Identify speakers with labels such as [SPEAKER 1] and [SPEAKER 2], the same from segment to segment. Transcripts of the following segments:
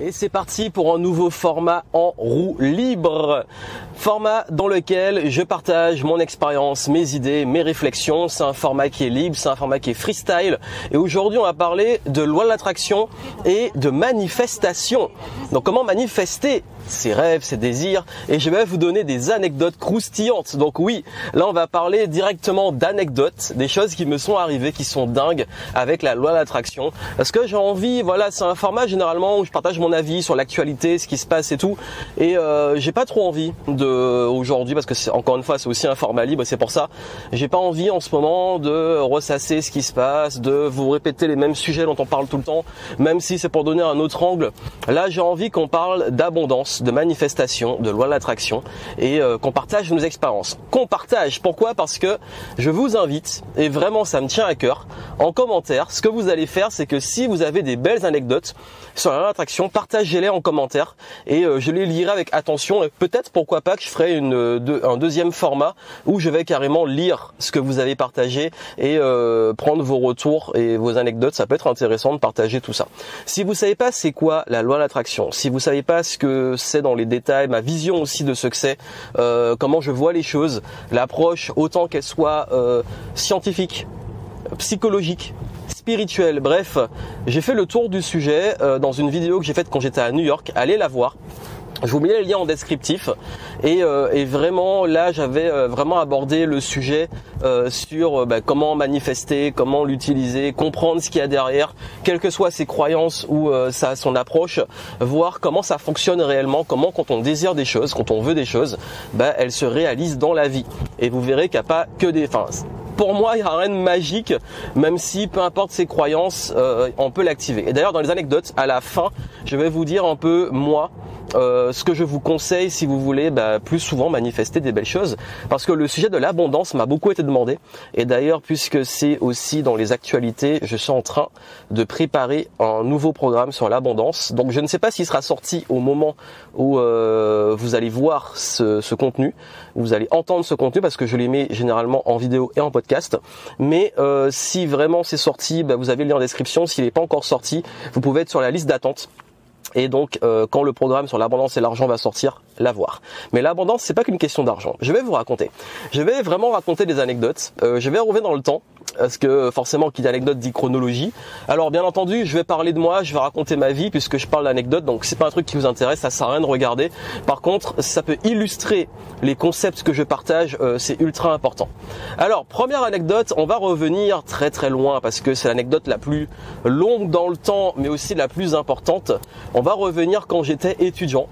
[SPEAKER 1] Et c'est parti pour un nouveau format en roue libre. Format dans lequel je partage mon expérience, mes idées, mes réflexions. C'est un format qui est libre, c'est un format qui est freestyle. Et aujourd'hui, on va parler de loi de l'attraction et de manifestation. Donc comment manifester ses rêves, ses désirs, et je vais vous donner des anecdotes croustillantes. Donc oui, là on va parler directement d'anecdotes, des choses qui me sont arrivées, qui sont dingues avec la loi de l'attraction. Parce que j'ai envie, voilà, c'est un format généralement où je partage mon avis sur l'actualité, ce qui se passe et tout. Et j'ai pas trop envie de aujourd'hui, parce que c'est, encore une fois, c'est aussi un format libre, c'est pour ça. J'ai pas envie en ce moment de ressasser ce qui se passe, de vous répéter les mêmes sujets dont on parle tout le temps, même si c'est pour donner un autre angle. Là, j'ai envie qu'on parle d'abondance, de manifestation, de loi de l'attraction et qu'on partage nos expériences. Qu'on partage, pourquoi? Parce que je vous invite, et vraiment ça me tient à cœur, en commentaire, ce que vous allez faire, c'est que si vous avez des belles anecdotes sur la loi de l'attraction, partagez-les en commentaire et je les lirai avec attention et peut-être pourquoi pas que je ferai un deuxième format où je vais carrément lire ce que vous avez partagé et prendre vos retours et vos anecdotes. Ça peut être intéressant de partager tout ça. Si vous savez pas c'est quoi la loi de l'attraction, si vous savez pas ce que c'est dans les détails, ma vision aussi de ce que c'est, comment je vois les choses, l'approche autant qu'elle soit scientifique, psychologique, spirituelle, bref, j'ai fait le tour du sujet dans une vidéo que j'ai faite quand j'étais à New York, allez la voir. Je vous mets les liens en descriptif et vraiment là j'avais vraiment abordé le sujet sur comment manifester, comment l'utiliser, comprendre ce qu'il y a derrière, quelles que soient ses croyances ou son approche, voir comment ça fonctionne réellement, comment quand on désire des choses, quand on veut des choses, elles se réalisent dans la vie. Et vous verrez qu'il n'y a pas que des... Pour moi, il n'y a rien de magique, même si peu importe ses croyances, on peut l'activer. Et d'ailleurs, dans les anecdotes, à la fin, je vais vous dire un peu moi, ce que je vous conseille si vous voulez plus souvent manifester des belles choses, parce que le sujet de l'abondance m'a beaucoup été demandé, et d'ailleurs puisque c'est aussi dans les actualités, je suis en train de préparer un nouveau programme sur l'abondance, donc je ne sais pas s'il sera sorti au moment où vous allez voir ce contenu, vous allez entendre ce contenu parce que je les mets généralement en vidéo et en podcast, mais si vraiment c'est sorti, vous avez le lien en description. S'il n'est pas encore sorti, vous pouvez être sur la liste d'attente. Et donc, quand le programme sur l'abondance et l'argent va sortir, la voir. Mais l'abondance, c'est pas qu'une question d'argent. Je vais vous raconter. Je vais vraiment raconter des anecdotes. Je vais revenir dans le temps, parce que forcément, qui dit anecdote dit chronologie. Alors, bien entendu, je vais parler de moi, je vais raconter ma vie, puisque je parle d'anecdotes. Donc, c'est pas un truc qui vous intéresse, ça sert à rien de regarder. Par contre, ça peut illustrer les concepts que je partage, c'est ultra important. Alors, première anecdote, on va revenir très très loin, parce que c'est l'anecdote la plus longue dans le temps, mais aussi la plus importante. On va revenir quand j'étais étudiant.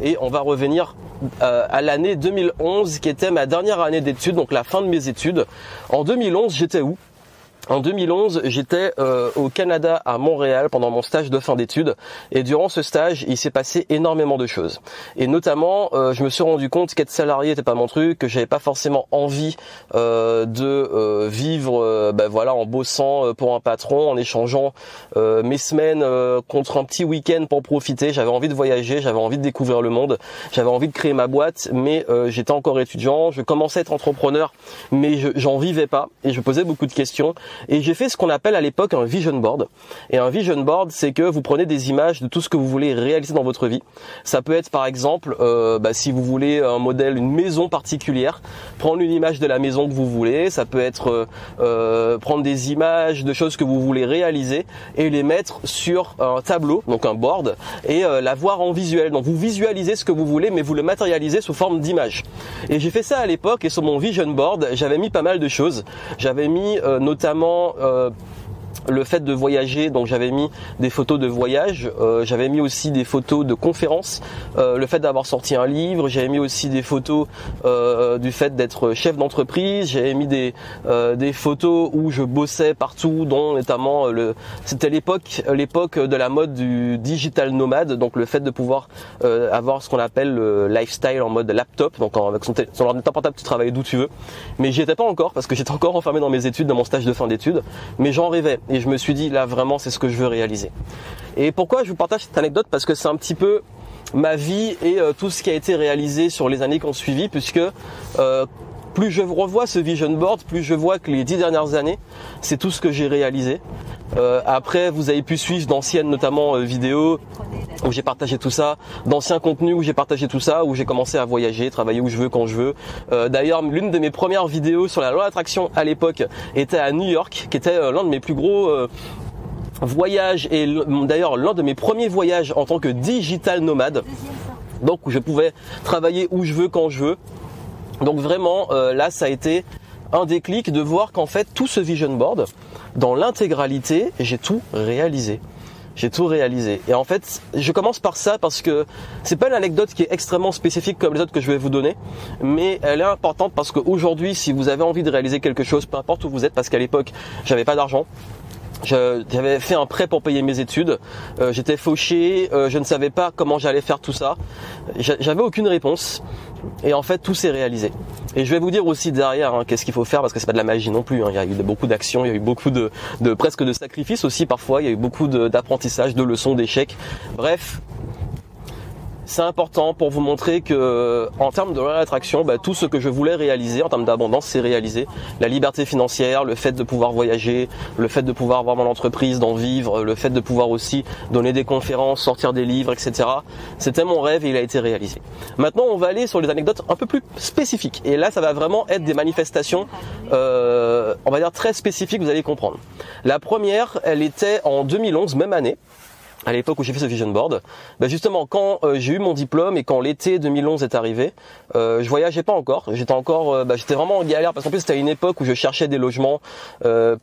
[SPEAKER 1] Et on va revenir à l'année 2011 qui était ma dernière année d'études, donc la fin de mes études. En 2011, j'étais où ? En 2011, j'étais au Canada, à Montréal, pendant mon stage de fin d'études. Et durant ce stage, il s'est passé énormément de choses. Et notamment, je me suis rendu compte qu'être salarié n'était pas mon truc, que j'avais pas forcément envie de vivre en bossant pour un patron, en échangeant mes semaines contre un petit week-end pour profiter. J'avais envie de voyager, j'avais envie de découvrir le monde, j'avais envie de créer ma boîte, mais j'étais encore étudiant, je commençais à être entrepreneur, mais j'en vivais pas et je posais beaucoup de questions. Et j'ai fait ce qu'on appelle à l'époque un vision board. Et un vision board, c'est que vous prenez des images de tout ce que vous voulez réaliser dans votre vie. Ça peut être par exemple, si vous voulez un modèle, une maison particulière, prendre une image de la maison que vous voulez. Ça peut être prendre des images de choses que vous voulez réaliser et les mettre sur un tableau, donc un board, et la voir en visuel. Donc vous visualisez ce que vous voulez, mais vous le matérialisez sous forme d'image. Et j'ai fait ça à l'époque, et sur mon vision board, j'avais mis pas mal de choses. J'avais mis notamment le fait de voyager, donc j'avais mis des photos de voyage, j'avais mis aussi des photos de conférences, le fait d'avoir sorti un livre, j'avais mis aussi des photos du fait d'être chef d'entreprise, j'avais mis des photos où je bossais partout, dont notamment c'était l'époque de la mode du digital nomade, donc le fait de pouvoir avoir ce qu'on appelle le lifestyle en mode laptop, donc avec son ordinateur portable tu travailles d'où tu veux, mais j'y étais pas encore parce que j'étais encore enfermé dans mes études, dans mon stage de fin d'études, mais j'en rêvais. Et je me suis dit, là, vraiment, c'est ce que je veux réaliser. Et pourquoi je vous partage cette anecdote? Parce que c'est un petit peu ma vie et tout ce qui a été réalisé sur les années qui ont suivi, puisque plus je revois ce vision board, plus je vois que les 10 dernières années, c'est tout ce que j'ai réalisé. Après, vous avez pu suivre d'anciennes notamment vidéos où j'ai partagé tout ça, d'anciens contenus où j'ai partagé tout ça, où j'ai commencé à voyager, travailler où je veux, quand je veux. D'ailleurs, l'une de mes premières vidéos sur la loi d'attraction à l'époque était à New York, qui était l'un de mes plus gros voyages et d'ailleurs l'un de mes premiers voyages en tant que digital nomade. Donc où je pouvais travailler où je veux, quand je veux. Donc vraiment, là, ça a été un déclic de voir qu'en fait, tout ce vision board, dans l'intégralité, j'ai tout réalisé. J'ai tout réalisé. Et en fait, je commence par ça parce que c'est pas une anecdote qui est extrêmement spécifique comme les autres que je vais vous donner, mais elle est importante parce qu'aujourd'hui, si vous avez envie de réaliser quelque chose, peu importe où vous êtes, parce qu'à l'époque, j'avais pas d'argent, j'avais fait un prêt pour payer mes études, j'étais fauché, je ne savais pas comment j'allais faire tout ça, j'avais aucune réponse et en fait tout s'est réalisé. Et je vais vous dire aussi derrière qu'est-ce qu'il faut faire parce que c'est pas de la magie non plus, il y a eu beaucoup d'actions, il y a eu beaucoup de presque de sacrifices aussi parfois, il y a eu beaucoup d'apprentissage, de leçons, d'échecs, bref. C'est important pour vous montrer que, en termes de loi d'attraction, tout ce que je voulais réaliser en termes d'abondance, c'est réalisé. La liberté financière, le fait de pouvoir voyager, le fait de pouvoir avoir mon entreprise, d'en vivre, le fait de pouvoir aussi donner des conférences, sortir des livres, etc. C'était mon rêve et il a été réalisé. Maintenant, on va aller sur les anecdotes un peu plus spécifiques. Et là, ça va vraiment être des manifestations, on va dire très spécifiques, vous allez comprendre. La première, elle était en 2011, même année. À l'époque où j'ai fait ce vision board, justement quand j'ai eu mon diplôme et quand l'été 2011 est arrivé, je voyageais pas encore, j'étais vraiment en galère parce qu'en plus c'était à une époque où je cherchais des logements,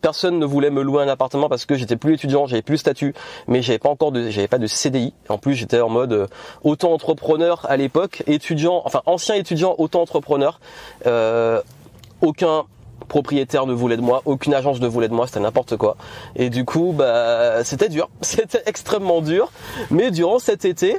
[SPEAKER 1] personne ne voulait me louer un appartement parce que j'étais plus étudiant, j'avais plus le statut, mais j'avais pas de CDI. En plus j'étais en mode auto-entrepreneur à l'époque, ancien étudiant auto-entrepreneur, aucun propriétaire ne voulait de moi, aucune agence ne voulait de moi, c'était n'importe quoi. Et du coup, c'était dur, c'était extrêmement dur. Mais durant cet été,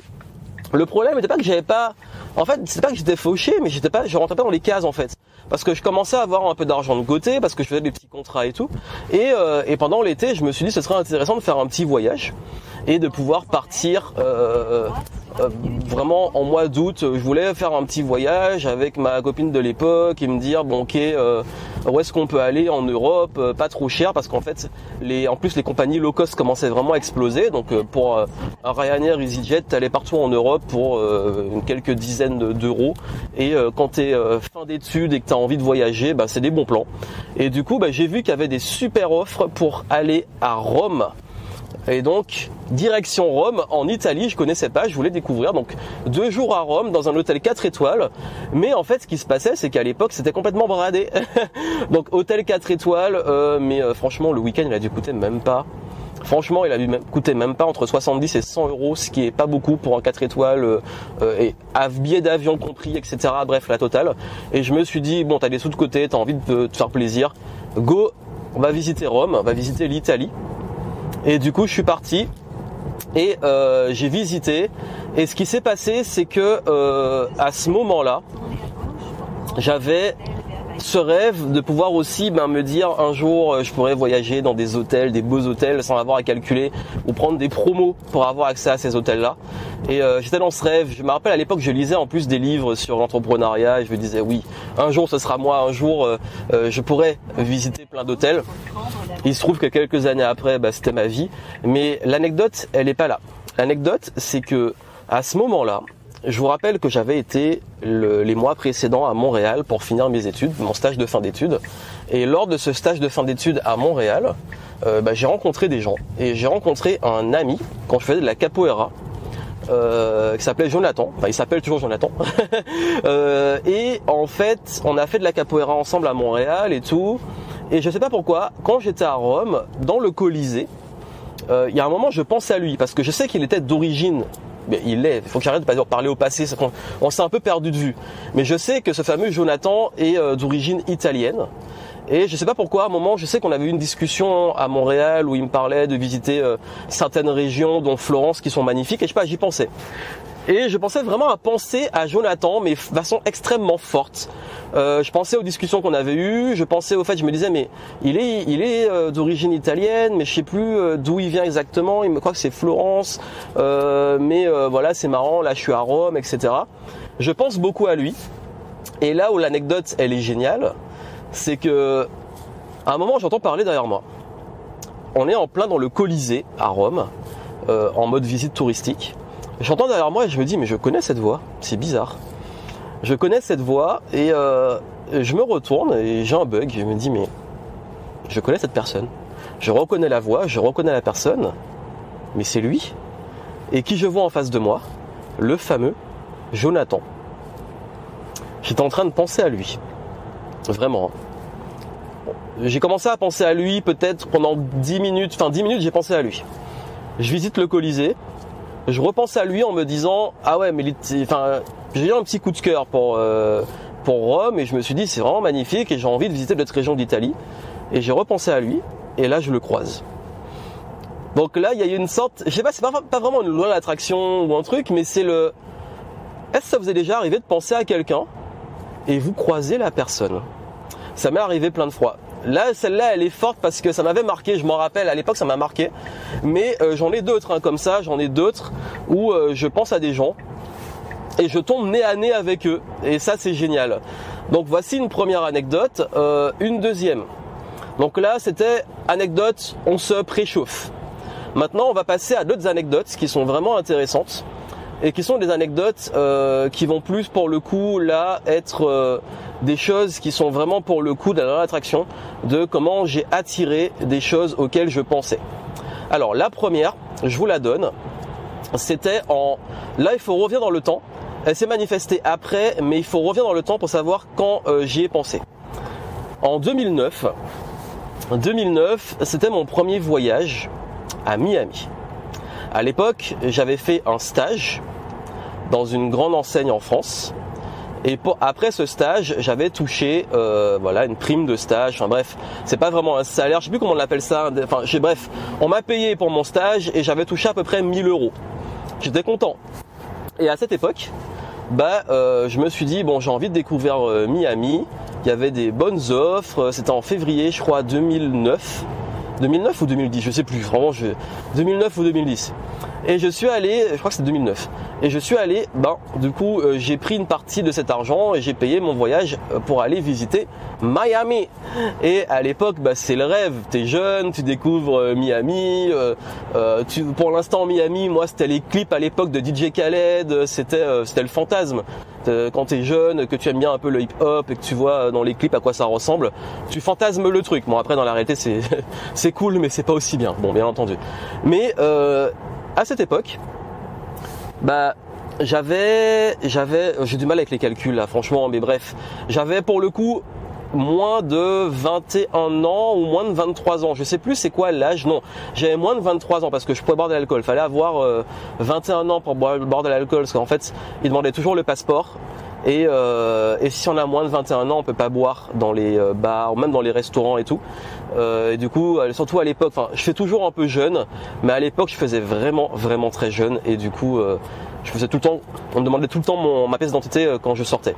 [SPEAKER 1] le problème n'était pas que c'était pas que j'étais fauché, mais je rentrais pas dans les cases en fait. Parce que je commençais à avoir un peu d'argent de côté, parce que je faisais des petits contrats et tout. Et pendant l'été, je me suis dit ce serait intéressant de faire un petit voyage et de pouvoir partir vraiment en mois d'août. Je voulais faire un petit voyage avec ma copine de l'époque et me dire bon ok, où est-ce qu'on peut aller en Europe, pas trop cher parce qu'en fait en plus les compagnies low cost commençaient vraiment à exploser. Donc pour un Ryanair, EasyJet, t'allais partout en Europe pour quelques dizaines d'euros. Et quand t'es fin d'études et que t'as envie de voyager, c'est des bons plans. Et du coup j'ai vu qu'il y avait des super offres pour aller à Rome. Et donc, direction Rome, en Italie, je connaissais pas, je voulais découvrir. Donc, 2 jours à Rome, dans un hôtel 4 étoiles. Mais en fait, ce qui se passait, c'est qu'à l'époque, c'était complètement bradé. Donc, hôtel 4 étoiles, mais franchement, le week-end, il a dû coûter même pas. Franchement, il a dû coûter même pas entre 70 et 100 euros, ce qui est pas beaucoup pour un 4 étoiles, et billet d'avion compris, etc. Bref, la totale. Et je me suis dit, bon, t'as des sous de côté, t'as envie de te faire plaisir. Go, on va visiter Rome, on va visiter l'Italie. Et du coup, je suis parti et j'ai visité. Et ce qui s'est passé, c'est que à ce moment-là, j'avais ce rêve de pouvoir aussi me dire un jour je pourrais voyager dans des hôtels, des beaux hôtels sans avoir à calculer ou prendre des promos pour avoir accès à ces hôtels-là. Et j'étais dans ce rêve. Je me rappelle à l'époque je lisais en plus des livres sur l'entrepreneuriat et je me disais oui, un jour ce sera moi, un jour je pourrais visiter plein d'hôtels. Il se trouve que quelques années après c'était ma vie. Mais l'anecdote elle est pas là. L'anecdote c'est que à ce moment-là, je vous rappelle que j'avais été les mois précédents à Montréal pour finir mes études, mon stage de fin d'études. Et lors de ce stage de fin d'études à Montréal, j'ai rencontré des gens. Et j'ai rencontré un ami quand je faisais de la capoeira, qui s'appelait Jonathan. Enfin, il s'appelle toujours Jonathan. Et en fait, on a fait de la capoeira ensemble à Montréal et tout. Et je sais pas pourquoi, quand j'étais à Rome, dans le Colisée, il y a un moment, je pense à lui parce que je sais qu'il était d'origine. Mais il faut que j'arrête de parler au passé, on s'est un peu perdu de vue. Mais je sais que ce fameux Jonathan est d'origine italienne. Et je sais pas pourquoi, à un moment, je sais qu'on avait eu une discussion à Montréal où il me parlait de visiter certaines régions, dont Florence, qui sont magnifiques. Et je sais pas, j'y pensais. Et je pensais vraiment à Jonathan, mais de façon extrêmement forte. Je pensais aux discussions qu'on avait eues, je pensais au fait, je me disais mais il est d'origine italienne, mais je sais plus d'où il vient exactement, il me croit que c'est Florence, mais voilà c'est marrant, là je suis à Rome, etc. Je pense beaucoup à lui. Et là où l'anecdote elle est géniale, c'est que à un moment j'entends parler derrière moi. On est en plein dans le Colisée à Rome, en mode visite touristique. J'entends derrière moi et je me dis mais je connais cette voix, c'est bizarre. Je connais cette voix et je me retourne et j'ai un bug. Je me dis mais je connais cette personne. Je reconnais la voix, je reconnais la personne, mais c'est lui. Et qui je vois en face de moi? Le fameux Jonathan. J'étais en train de penser à lui. Vraiment. J'ai commencé à penser à lui peut-être pendant 10 minutes. Enfin 10 minutes j'ai pensé à lui. Je visite le Colisée. Je repense à lui en me disant ah ouais mais j'ai eu un petit coup de cœur pour Rome et je me suis dit c'est vraiment magnifique et j'ai envie de visiter d'autres régions d'Italie. Et j'ai repensé à lui et là je le croise. Donc là il y a eu une sorte, je sais pas, c'est pas vraiment une loi d'attraction ou un truc, mais c'est le... Est-ce que ça vous est déjà arrivé de penser à quelqu'un et vous croisez la personne? Ça m'est arrivé plein de fois. Là, celle-là, elle est forte parce que ça m'avait marqué, je m'en rappelle, à l'époque ça m'a marqué. Mais j'en ai d'autres hein, comme ça, j'en ai d'autres où je pense à des gens et je tombe nez à nez avec eux. Et ça c'est génial. Donc voici une première anecdote, une deuxième. Donc là c'était anecdote, on se préchauffe. Maintenant on va passer à d'autres anecdotes qui sont vraiment intéressantes. Et qui sont des anecdotes qui vont plus pour le coup là être des choses qui sont vraiment pour le coup de la attraction, de comment j'ai attiré des choses auxquelles je pensais. Alors la première, je vous la donne, c'était là il faut revenir dans le temps, elle s'est manifestée après mais il faut revenir dans le temps pour savoir quand j'y ai pensé. En 2009, c'était mon premier voyage à Miami. À l'époque, j'avais fait un stage dans une grande enseigne en France. Et après ce stage, j'avais touché une prime de stage. Enfin bref, c'est pas vraiment un salaire, je sais plus comment on appelle ça. Enfin bref, on m'a payé pour mon stage et j'avais touché à peu près 1000 €. J'étais content. Et à cette époque, je me suis dit bon, j'ai envie de découvrir Miami. Il y avait des bonnes offres. C'était en février, je crois, 2009. 2009 ou 2010, je sais plus, vraiment 2009 ou 2010. Et je suis allé, je crois que c'est 2009. Et je suis allé, j'ai pris une partie de cet argent et j'ai payé mon voyage pour aller visiter Miami. Et à l'époque, c'est le rêve. T'es jeune, tu découvres Miami. Pour l'instant, Miami, moi, c'était les clips à l'époque de DJ Khaled. C'était le fantasme. Quand t'es jeune, que tu aimes bien un peu le hip-hop et que tu vois dans les clips à quoi ça ressemble, tu fantasmes le truc. Bon, après, dans la réalité, c'est cool, mais c'est pas aussi bien. Bon, bien entendu. Mais à cette époque, j'ai du mal avec les calculs là, franchement, mais bref, j'avais pour le coup moins de 21 ans ou moins de 23 ans, je sais plus c'est quoi l'âge, non, j'avais moins de 23 ans parce que je pouvais boire de l'alcool, fallait avoir 21 ans pour boire de l'alcool parce qu'en fait, ils demandaient toujours le passeport. Et si on a moins de 21 ans, on peut pas boire dans les bars, même dans les restaurants et tout. Et du coup, surtout à l'époque, je fais toujours un peu jeune, mais à l'époque, je faisais vraiment très jeune. Et du coup, je faisais tout le temps, on me demandait tout le temps ma pièce d'identité quand je sortais.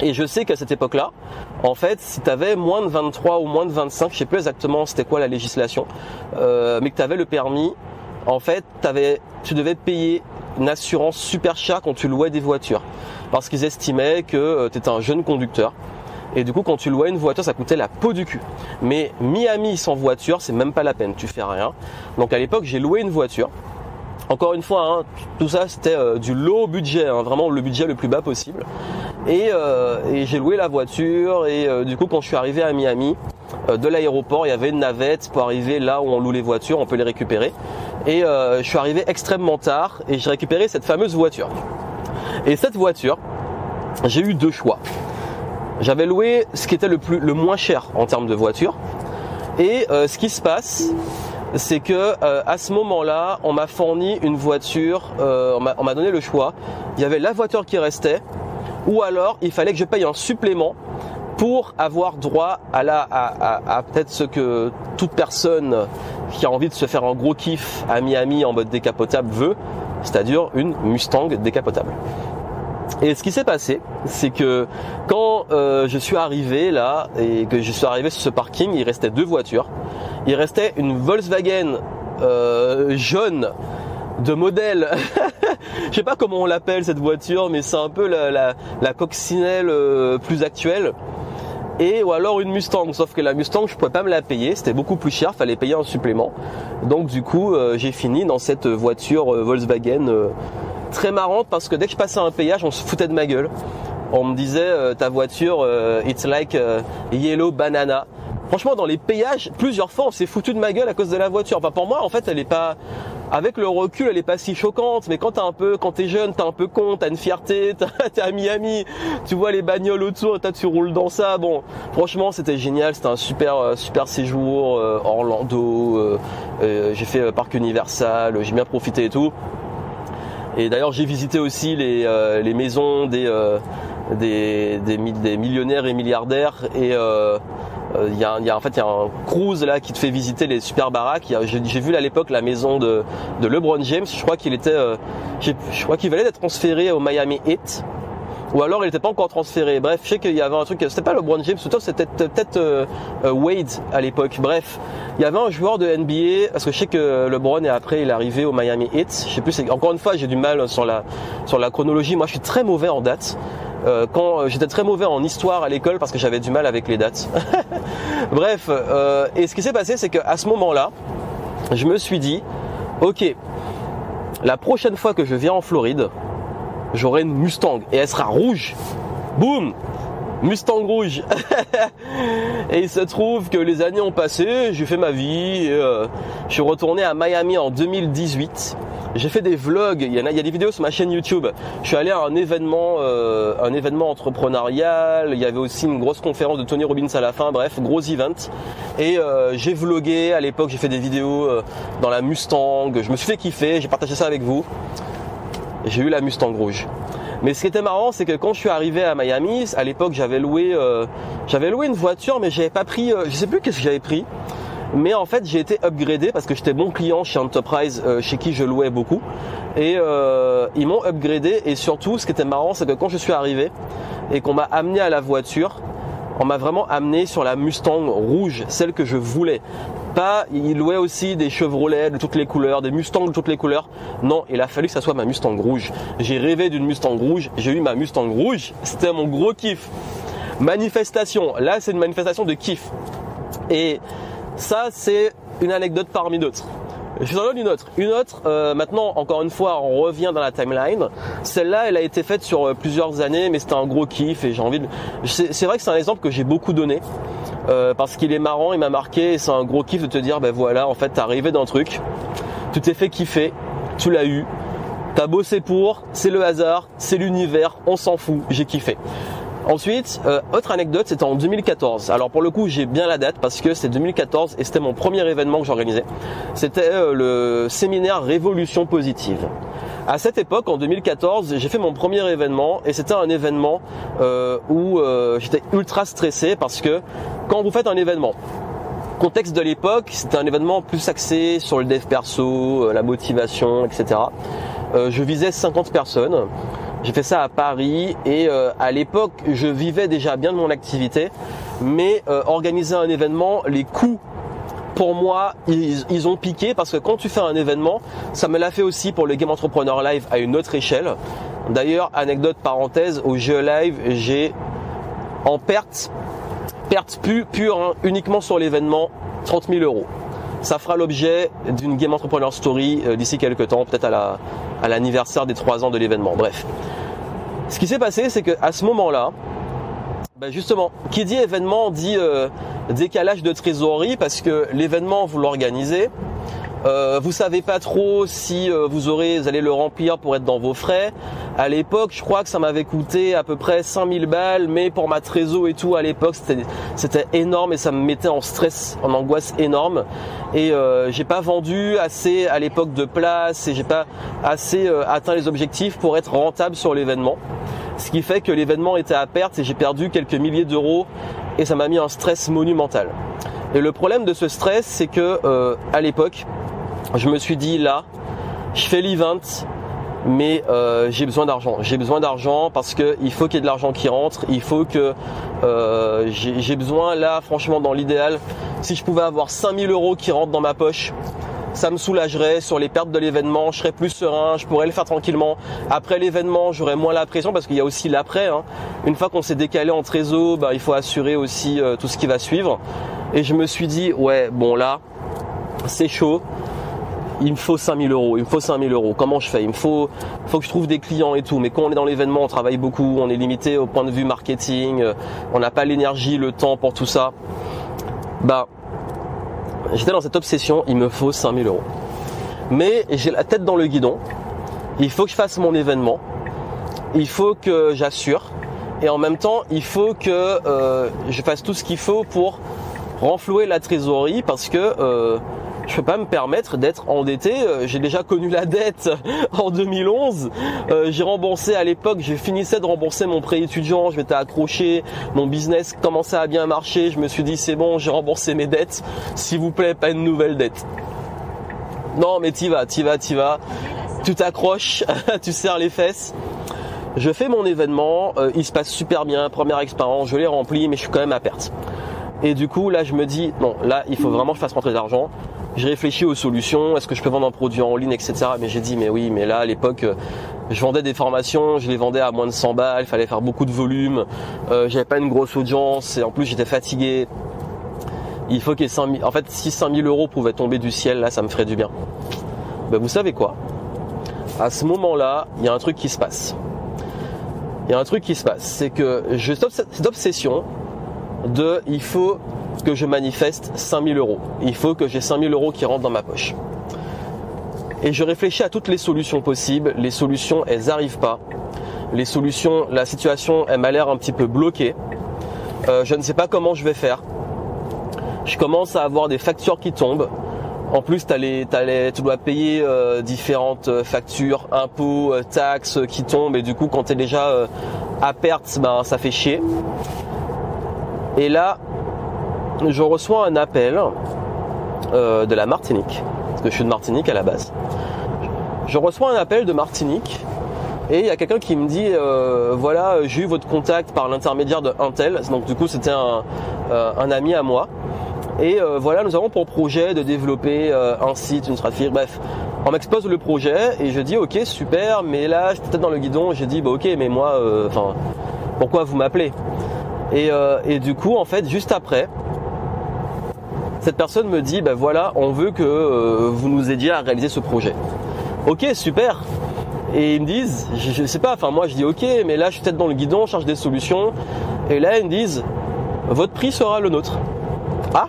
[SPEAKER 1] Et je sais qu'à cette époque-là, en fait, si tu avais moins de 23 ou moins de 25, je sais plus exactement c'était quoi la législation, mais que tu avais le permis, en fait, tu devais payer une assurance super chère quand tu louais des voitures. Parce qu'ils estimaient que tu étais un jeune conducteur. Et du coup, quand tu louais une voiture, ça coûtait la peau du cul. Mais Miami sans voiture, c'est même pas la peine, tu fais rien. Donc à l'époque, j'ai loué une voiture. Encore une fois, tout ça c'était du low budget, vraiment le budget le plus bas possible. Et j'ai loué la voiture et du coup quand je suis arrivé à Miami, de l'aéroport, il y avait une navette pour arriver là où on loue les voitures, on peut les récupérer. Et je suis arrivé extrêmement tard et j'ai récupéré cette fameuse voiture. Et cette voiture, j'ai eu deux choix. J'avais loué ce qui était le moins cher en termes de voiture. Et ce qui se passe, c'est que à ce moment-là, on m'a fourni une voiture, on m'a donné le choix. Il y avait la voiture qui restait, ou alors il fallait que je paye un supplément pour avoir droit à peut-être ce que toute personne qui a envie de se faire un gros kiff à Miami en mode décapotable veut, c'est-à-dire une Mustang décapotable. Et ce qui s'est passé, c'est que quand je suis arrivé là et que je suis arrivé sur ce parking, il restait deux voitures. Il restait une Volkswagen jaune de modèle. Je sais pas comment on l'appelle cette voiture, mais c'est un peu la coccinelle plus actuelle. Et ou alors une Mustang, sauf que la Mustang je pouvais pas me la payer, c'était beaucoup plus cher, fallait payer un supplément. Donc du coup j'ai fini dans cette voiture Volkswagen très marrante, parce que dès que je passais un péage on se foutait de ma gueule. On me disait ta voiture it's like yellow banana. Franchement dans les péages plusieurs fois on s'est foutu de ma gueule à cause de la voiture. Enfin pour moi en fait elle est pas, avec le recul elle est pas si choquante, mais quand t'es jeune, t'es un peu con, t'as une fierté, t'es à Miami, tu vois les bagnoles autour, tu roules dans ça. Bon franchement c'était génial, c'était un super séjour, Orlando, j'ai fait parc Universal, j'ai bien profité et tout. Et d'ailleurs j'ai visité aussi les maisons des millionnaires et milliardaires, et il y a un cruise là qui te fait visiter les super baraques. J'ai vu à l'époque la maison de LeBron James. Je crois qu'il venait d'être transféré au Miami Heat, ou alors il n'était pas encore transféré. Bref, je sais qu'il y avait un truc, c'était pas LeBron James, c'était peut-être Wade à l'époque. Bref, il y avait un joueur de NBA, parce que je sais que LeBron et après il est arrivé au Miami Heat. Je sais plus, encore une fois j'ai du mal sur la chronologie. Moi je suis très mauvais en dates. Quand j'étais très mauvais en histoire à l'école parce que j'avais du mal avec les dates. Bref, et ce qui s'est passé c'est qu'à ce moment-là, je me suis dit, ok, la prochaine fois que je viens en Floride, j'aurai une Mustang et elle sera rouge. Boum, Mustang rouge. Et il se trouve que les années ont passé, j'ai fait ma vie, et, je suis retourné à Miami en 2018. J'ai fait des vlogs, il y a des vidéos sur ma chaîne YouTube. Je suis allé à un événement entrepreneurial. Il y avait aussi une grosse conférence de Tony Robbins à la fin. Bref, gros event. Et j'ai vlogué à l'époque. J'ai fait des vidéos dans la Mustang. Je me suis fait kiffer. J'ai partagé ça avec vous. J'ai eu la Mustang rouge. Mais ce qui était marrant, c'est que quand je suis arrivé à Miami, à l'époque, j'avais loué une voiture, mais j'avais pas pris. Je sais plus qu'est-ce que j'avais pris. Mais en fait j'ai été upgradé parce que j'étais bon client chez Enterprise, chez qui je louais beaucoup, et ils m'ont upgradé. Et surtout ce qui était marrant c'est que quand je suis arrivé et qu'on m'a amené à la voiture, on m'a vraiment amené sur la Mustang rouge, celle que je voulais. Pas, ils louaient aussi des Chevrolet de toutes les couleurs, des Mustangs de toutes les couleurs. Non, il a fallu que ça soit ma Mustang rouge. J'ai rêvé d'une Mustang rouge, j'ai eu ma Mustang rouge, c'était mon gros kiff. Manifestation, là c'est une manifestation de kiff. Et ça, c'est une anecdote parmi d'autres. Je vous en donne une autre. Maintenant, encore une fois, on revient dans la timeline. Celle-là, elle a été faite sur plusieurs années, mais c'était un gros kiff et j'ai envie de... C'est vrai que c'est un exemple que j'ai beaucoup donné parce qu'il est marrant, il m'a marqué et c'est un gros kiff de te dire, ben voilà, en fait, t'es arrivé d'un truc, tu t'es fait kiffer, tu l'as eu, t'as bossé pour, c'est le hasard, c'est l'univers, on s'en fout, j'ai kiffé. Ensuite, autre anecdote, c'était en 2014. Alors pour le coup, j'ai bien la date parce que c'est 2014 et c'était mon premier événement que j'organisais. C'était le séminaire Révolution Positive. À cette époque, en 2014, j'ai fait mon premier événement et c'était un événement où j'étais ultra stressé parce que quand vous faites un événement, contexte de l'époque, c'était un événement plus axé sur le dev perso, la motivation, etc. Je visais 50 personnes. J'ai fait ça à Paris et à l'époque, je vivais déjà bien de mon activité, mais organiser un événement, les coûts pour moi, ils ont piqué parce que quand tu fais un événement, ça me l'a fait aussi pour le Game Entrepreneur Live à une autre échelle. D'ailleurs, anecdote parenthèse, au jeu live, j'ai en perte pure, hein, uniquement sur l'événement, 30 000 €. Ça fera l'objet d'une Game Entrepreneur Story d'ici quelques temps, peut-être à l'anniversaire des 3 ans de l'événement. Bref, ce qui s'est passé, c'est qu'à ce moment-là, ben justement, qui dit événement dit décalage de trésorerie parce que l'événement vous l'organisez, vous savez pas trop si vous allez le remplir pour être dans vos frais. À l'époque, je crois que ça m'avait coûté à peu près 5000 balles, mais pour ma trésor et tout à l'époque, c'était énorme et ça me mettait en stress, en angoisse énorme. Et j'ai pas vendu assez à l'époque de place et j'ai pas assez atteint les objectifs pour être rentable sur l'événement. Ce qui fait que l'événement était à perte et j'ai perdu quelques milliers d'euros et ça m'a mis un stress monumental. Et le problème de ce stress, c'est que à l'époque, je me suis dit là, je fais l'event, mais j'ai besoin d'argent. J'ai besoin d'argent parce que il faut qu'il y ait de l'argent qui rentre. Il faut que j'ai besoin là, franchement, dans l'idéal, si je pouvais avoir 5000 € qui rentrent dans ma poche, ça me soulagerait sur les pertes de l'événement, je serais plus serein, je pourrais le faire tranquillement. Après l'événement, j'aurais moins la pression parce qu'il y a aussi l'après. Hein. Une fois qu'on s'est décalé en trésor, il faut assurer aussi tout ce qui va suivre. Et je me suis dit, ouais, bon là, c'est chaud. Il me faut 5000 euros, il me faut 5000 euros. Comment je fais? Il faut que je trouve des clients et tout. Mais quand on est dans l'événement, on travaille beaucoup, on est limité au point de vue marketing, on n'a pas l'énergie, le temps pour tout ça. J'étais dans cette obsession, il me faut 5000 euros. Mais j'ai la tête dans le guidon, il faut que je fasse mon événement, il faut que j'assure. Et en même temps, il faut que je fasse tout ce qu'il faut pour renflouer la trésorerie parce que je peux pas me permettre d'être endetté. J'ai déjà connu la dette en 2011. J'ai remboursé à l'époque, je finissais de rembourser mon prêt étudiant, je m'étais accroché, mon business commençait à bien marcher. Je me suis dit c'est bon, j'ai remboursé mes dettes. S'il vous plaît, pas une nouvelle dette. Non mais t'y vas. Tu t'accroches, tu serres les fesses. Je fais mon événement, il se passe super bien, première expérience, je l'ai rempli, mais je suis quand même à perte. Et du coup là je me dis non, là il faut vraiment que je fasse rentrer de l'argent. J'ai réfléchi aux solutions, est-ce que je peux vendre un produit en ligne, etc. Mais j'ai dit mais oui, mais là à l'époque je vendais des formations, je les vendais à moins de 100 balles, il fallait faire beaucoup de volume, j'avais pas une grosse audience et en plus j'étais fatigué. Il faut qu'il y ait 5000, en fait si 5000 euros pouvaient tomber du ciel, là ça me ferait du bien. Vous savez quoi? À ce moment-là, il y a un truc qui se passe. C'est que je stoppe cette obsession de il faut que je manifeste 5000 euros. Il faut que j'ai 5000 euros qui rentrent dans ma poche. Et je réfléchis à toutes les solutions possibles. Les solutions, elles n'arrivent pas. Les solutions, la situation, elle m'a l'air un petit peu bloquée. Je ne sais pas comment je vais faire. Je commence à avoir des factures qui tombent. En plus, tu dois payer différentes factures, impôts, taxes qui tombent. Et du coup, quand tu es déjà à perte, ça fait chier. Et là, je reçois un appel de la Martinique, parce que je suis de Martinique à la base. Je reçois un appel de Martinique et il y a quelqu'un qui me dit voilà, j'ai eu votre contact par l'intermédiaire de Intel. Donc du coup c'était un ami à moi. Et voilà, nous avons pour projet de développer un site, une stratégie, bref. On m'expose le projet et je dis ok super, mais là j'étais peut-être dans le guidon, j'ai dit ok mais moi, pourquoi vous m'appelez? Et du coup en fait juste après, cette personne me dit voilà, on veut que vous nous aidiez à réaliser ce projet. Ok super. Et ils me disent, je sais pas, moi je dis ok, mais là je suis peut-être dans le guidon, je cherche des solutions. Et là ils me disent votre prix sera le nôtre. Ah.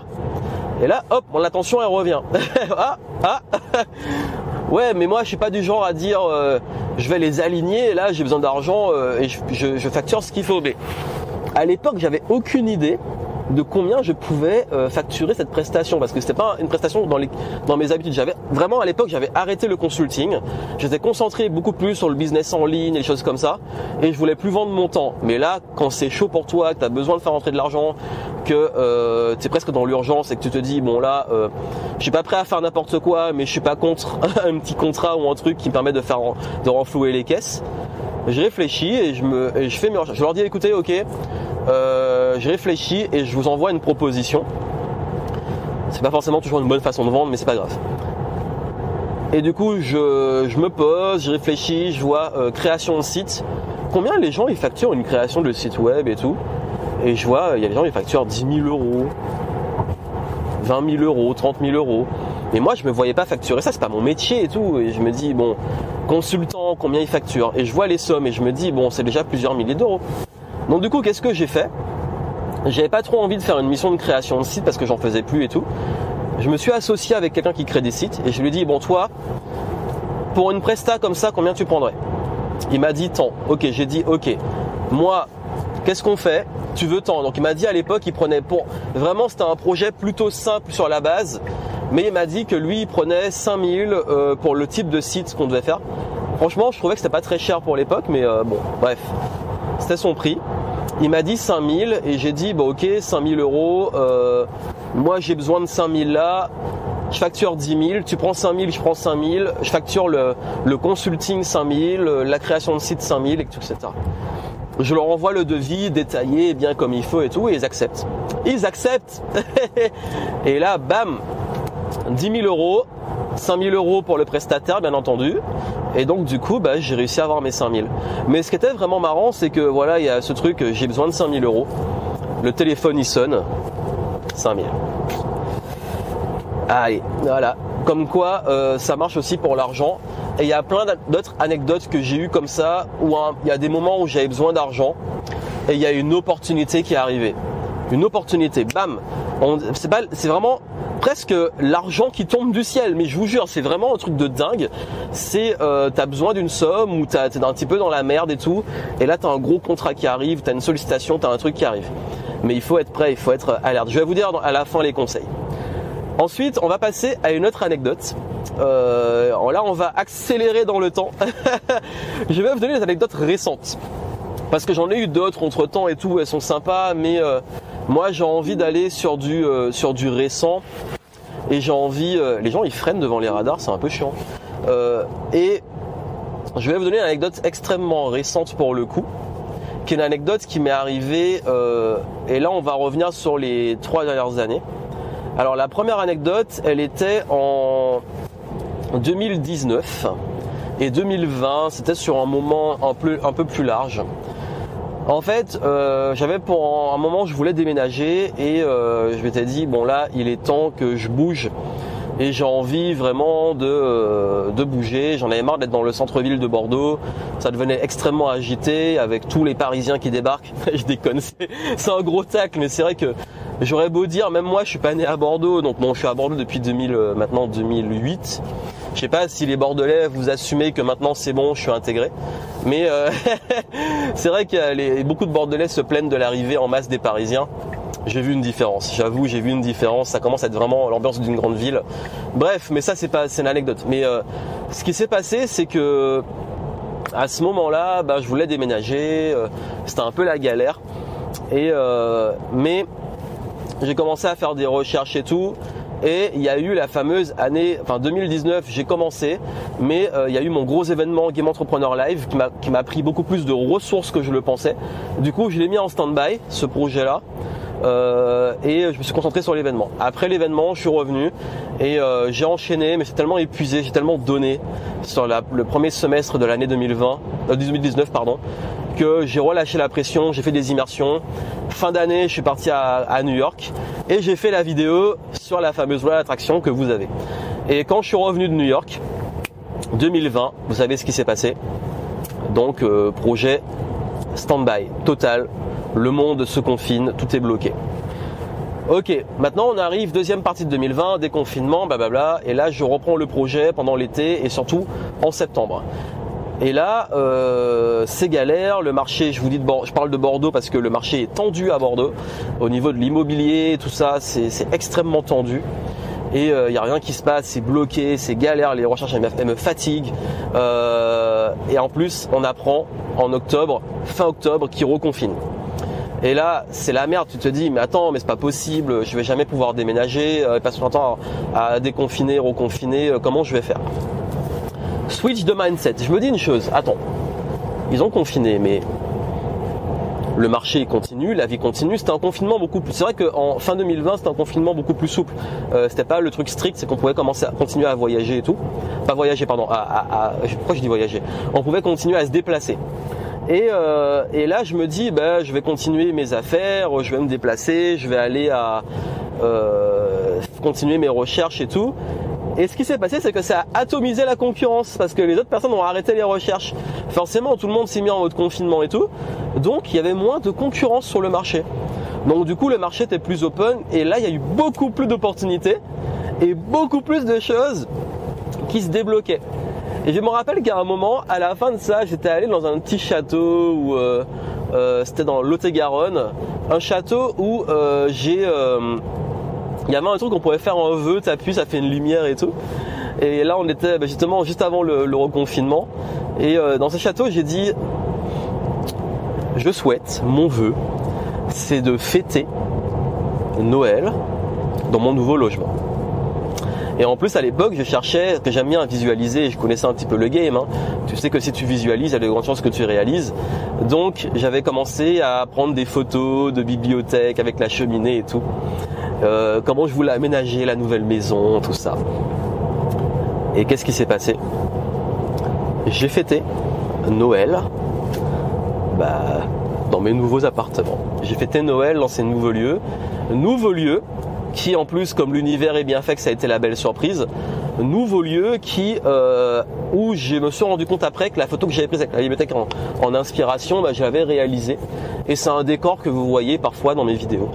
[SPEAKER 1] Et là hop, mon attention elle revient. Ouais, mais moi je suis pas du genre à dire je vais les aligner. Et là j'ai besoin d'argent et je facture ce qu'il faut. Mais à l'époque j'avais aucune idée de combien je pouvais facturer cette prestation, parce que c'était pas une prestation dans mes habitudes. J'avais vraiment à l'époque j'avais arrêté le consulting, j'étais concentré beaucoup plus sur le business en ligne et les choses comme ça, et je voulais plus vendre mon temps. Mais là quand c'est chaud pour toi, que tu as besoin de faire rentrer de l'argent, que tu es presque dans l'urgence et que tu te dis bon là je suis pas prêt à faire n'importe quoi, mais je suis pas contre un petit contrat ou un truc qui me permet de renflouer les caisses. Je réfléchis et je fais mes recherches. Je leur dis écoutez ok, je réfléchis et je vous envoie une proposition. C'est pas forcément toujours une bonne façon de vendre, mais c'est pas grave. Et du coup je me pose, je réfléchis, je vois création de site. Combien les gens ils facturent une création de site web et tout. Et je vois il y a des gens qui facturent 10 000 euros, 20 000 euros, 30 000 euros. Et moi je me voyais pas facturer ça, c'est pas mon métier et tout. Et je me dis bon, consultant, combien il facture? Et je vois les sommes et je me dis bon, c'est déjà plusieurs milliers d'euros. Donc du coup qu'est-ce que j'ai fait? J'avais pas trop envie de faire une mission de création de site parce que j'en faisais plus et tout. Je me suis associé avec quelqu'un qui crée des sites et je lui ai dit bon toi, pour une presta comme ça, combien tu prendrais? Il m'a dit tant. Ok, j'ai dit ok. Moi, qu'est-ce qu'on fait? Tu veux tant. Donc il m'a dit à l'époque il prenait pour... Vraiment c'était un projet plutôt simple sur la base. Mais il m'a dit que lui il prenait 5000 pour le type de site qu'on devait faire. Franchement je trouvais que c'était pas très cher pour l'époque, mais bon bref. C'était son prix. Il m'a dit 5000 et j'ai dit bon ok 5000 euros, moi j'ai besoin de 5000 là, je facture 10 000, tu prends 5000, je prends 5000, je facture le consulting 5000, la création de site 5000, etc. Je leur envoie le devis détaillé bien comme il faut et tout et ils acceptent. Ils acceptent. Et là bam, 10 000 euros, 5 000 € pour le prestataire, bien entendu. Et donc du coup, bah, j'ai réussi à avoir mes 5 000. Mais ce qui était vraiment marrant, c'est que voilà, il y a ce truc, j'ai besoin de 5 000 €. Le téléphone il sonne, 5 000. Allez, voilà. Comme quoi, ça marche aussi pour l'argent. Et il y a plein d'autres anecdotes que j'ai eues comme ça, où il y a des moments où j'avais besoin d'argent et il y a une opportunité qui est arrivée. Une opportunité, bam. C'est vraiment presque l'argent qui tombe du ciel, mais je vous jure, c'est vraiment un truc de dingue. C'est t'as besoin d'une somme ou t'es un petit peu dans la merde et tout, et là t'as un gros contrat qui arrive, t'as une sollicitation, t'as un truc qui arrive. Mais il faut être prêt, il faut être alerte. Je vais vous dire à la fin les conseils. Ensuite, on va passer à une autre anecdote. Là, on va accélérer dans le temps. Je vais vous donner des anecdotes récentes. Parce que j'en ai eu d'autres entre temps et tout, elles sont sympas, mais moi j'ai envie d'aller sur du récent. Et j'ai envie, les gens ils freinent devant les radars, c'est un peu chiant. Et je vais vous donner une anecdote extrêmement récente pour le coup, qui est une anecdote qui m'est arrivée, et là on va revenir sur les 3 dernières années. Alors la première anecdote, elle était en 2019 et 2020, c'était sur un moment un peu plus large. En fait, j'avais pour un moment, je voulais déménager et je m'étais dit bon là, il est temps que je bouge et j'ai envie vraiment de bouger. J'en avais marre d'être dans le centre-ville de Bordeaux. Ça devenait extrêmement agité avec tous les Parisiens qui débarquent. Je déconne, c'est un gros tacle, mais c'est vrai que j'aurais beau dire, même moi je suis pas né à Bordeaux, donc bon je suis à Bordeaux depuis maintenant 2008. Je sais pas si les Bordelais vous assumez que maintenant c'est bon, je suis intégré. Mais c'est vrai que beaucoup de Bordelais se plaignent de l'arrivée en masse des Parisiens. J'ai vu une différence, j'avoue, j'ai vu une différence. Ça commence à être vraiment l'ambiance d'une grande ville. Bref, mais ça c'est une anecdote. Mais ce qui s'est passé, c'est que à ce moment-là, je voulais déménager. C'était un peu la galère. Mais j'ai commencé à faire des recherches et tout. Et il y a eu la fameuse année, 2019, j'ai commencé, mais il y a eu mon gros événement Game Entrepreneur Live qui m'a pris beaucoup plus de ressources que je le pensais. Du coup, je l'ai mis en stand-by, ce projet-là, et je me suis concentré sur l'événement. Après l'événement, je suis revenu et j'ai enchaîné, mais c'est tellement épuisé, j'ai tellement donné sur le premier semestre de l'année 2019, que j'ai relâché la pression, j'ai fait des immersions. Fin d'année, je suis parti à New York et j'ai fait la vidéo sur la fameuse voie d'attraction que vous avez. Et quand je suis revenu de New York, 2020, vous savez ce qui s'est passé. Donc projet stand-by total, le monde se confine, tout est bloqué. Ok, maintenant on arrive deuxième partie de 2020, déconfinement, blablabla, et là je reprends le projet pendant l'été et surtout en septembre. Et là, c'est galère, le marché, je parle de Bordeaux parce que le marché est tendu à Bordeaux. Au niveau de l'immobilier, tout ça, c'est extrêmement tendu. Et il n'y a rien qui se passe, c'est bloqué, c'est galère, les recherches elles me fatiguent. Et en plus, on apprend en octobre, fin octobre, qu'ils reconfinent. Et là, c'est la merde, tu te dis, mais attends, mais c'est pas possible, je vais jamais pouvoir déménager, passer mon temps à déconfiner, reconfiner, comment je vais faire ? Switch de mindset. Je me dis une chose, attends, ils ont confiné, mais le marché continue, la vie continue. C'était un confinement beaucoup plus. C'est vrai qu'en fin 2020, c'était un confinement beaucoup plus souple. C'était pas le truc strict, c'est qu'on pouvait continuer à voyager et tout. Pas voyager, pardon. Pourquoi je dis voyager ? On pouvait continuer à se déplacer. Et là, je me dis, je vais continuer mes affaires, je vais me déplacer, je vais aller continuer mes recherches et tout. Et ce qui s'est passé, c'est que ça a atomisé la concurrence parce que les autres personnes ont arrêté les recherches. Forcément, tout le monde s'est mis en mode confinement et tout. Donc, il y avait moins de concurrence sur le marché. Donc, du coup, le marché était plus open. Et là, il y a eu beaucoup plus d'opportunités et beaucoup plus de choses qui se débloquaient. Et je me rappelle qu'à un moment, à la fin de ça, j'étais allé dans un petit château où c'était dans Lot-et-Garonne. Un château où il y avait un truc qu'on pouvait faire un vœu, t'appuies, ça fait une lumière et tout. Et là, on était justement juste avant le reconfinement. Et dans ce château, j'ai dit, je souhaite, mon vœu, c'est de fêter Noël dans mon nouveau logement. Et en plus, à l'époque, je cherchais, que j'aime bien visualiser, je connaissais un petit peu le game. Hein. Tu sais que si tu visualises, il y a de grandes chances que tu réalises. Donc, j'avais commencé à prendre des photos de bibliothèque avec la cheminée et tout. Comment je voulais aménager la nouvelle maison, tout ça. Et qu'est-ce qui s'est passé? J'ai fêté Noël dans mes nouveaux appartements. J'ai fêté Noël dans ces nouveaux lieux qui, en plus, comme l'univers est bien fait, que ça a été la belle surprise, nouveau lieu où je me suis rendu compte après que la photo que j'avais prise avec la bibliothèque en inspiration, je l'avais réalisée. Et c'est un décor que vous voyez parfois dans mes vidéos.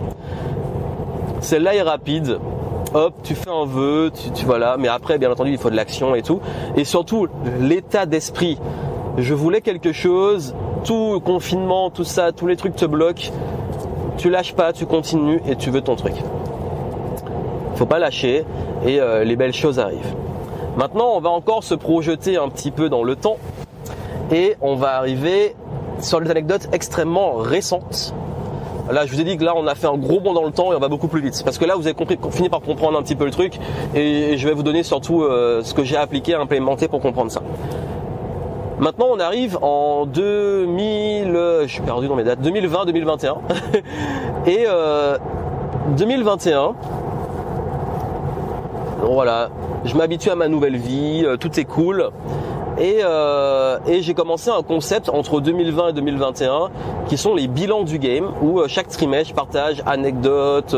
[SPEAKER 1] Celle-là est rapide. Hop, tu fais un vœu, voilà. Mais après, bien entendu, il faut de l'action et tout. Et surtout, l'état d'esprit. Je voulais quelque chose, tout confinement, tout ça, tous les trucs te bloquent. Tu lâches pas, tu continues et tu veux ton truc. Faut pas lâcher et les belles choses arrivent. Maintenant, on va encore se projeter un petit peu dans le temps et on va arriver sur des anecdotes extrêmement récentes. Là, je vous ai dit que là, on a fait un gros bond dans le temps et on va beaucoup plus vite. Parce que là, vous avez fini par comprendre un petit peu le truc et je vais vous donner surtout ce que j'ai appliqué, implémenté pour comprendre ça. Maintenant, on arrive en je suis perdu dans mes dates, 2020-2021. Et 2021, voilà, je m'habitue à ma nouvelle vie, tout est cool. Et j'ai commencé un concept entre 2020 et 2021 qui sont les bilans du game où chaque trimestre je partage anecdotes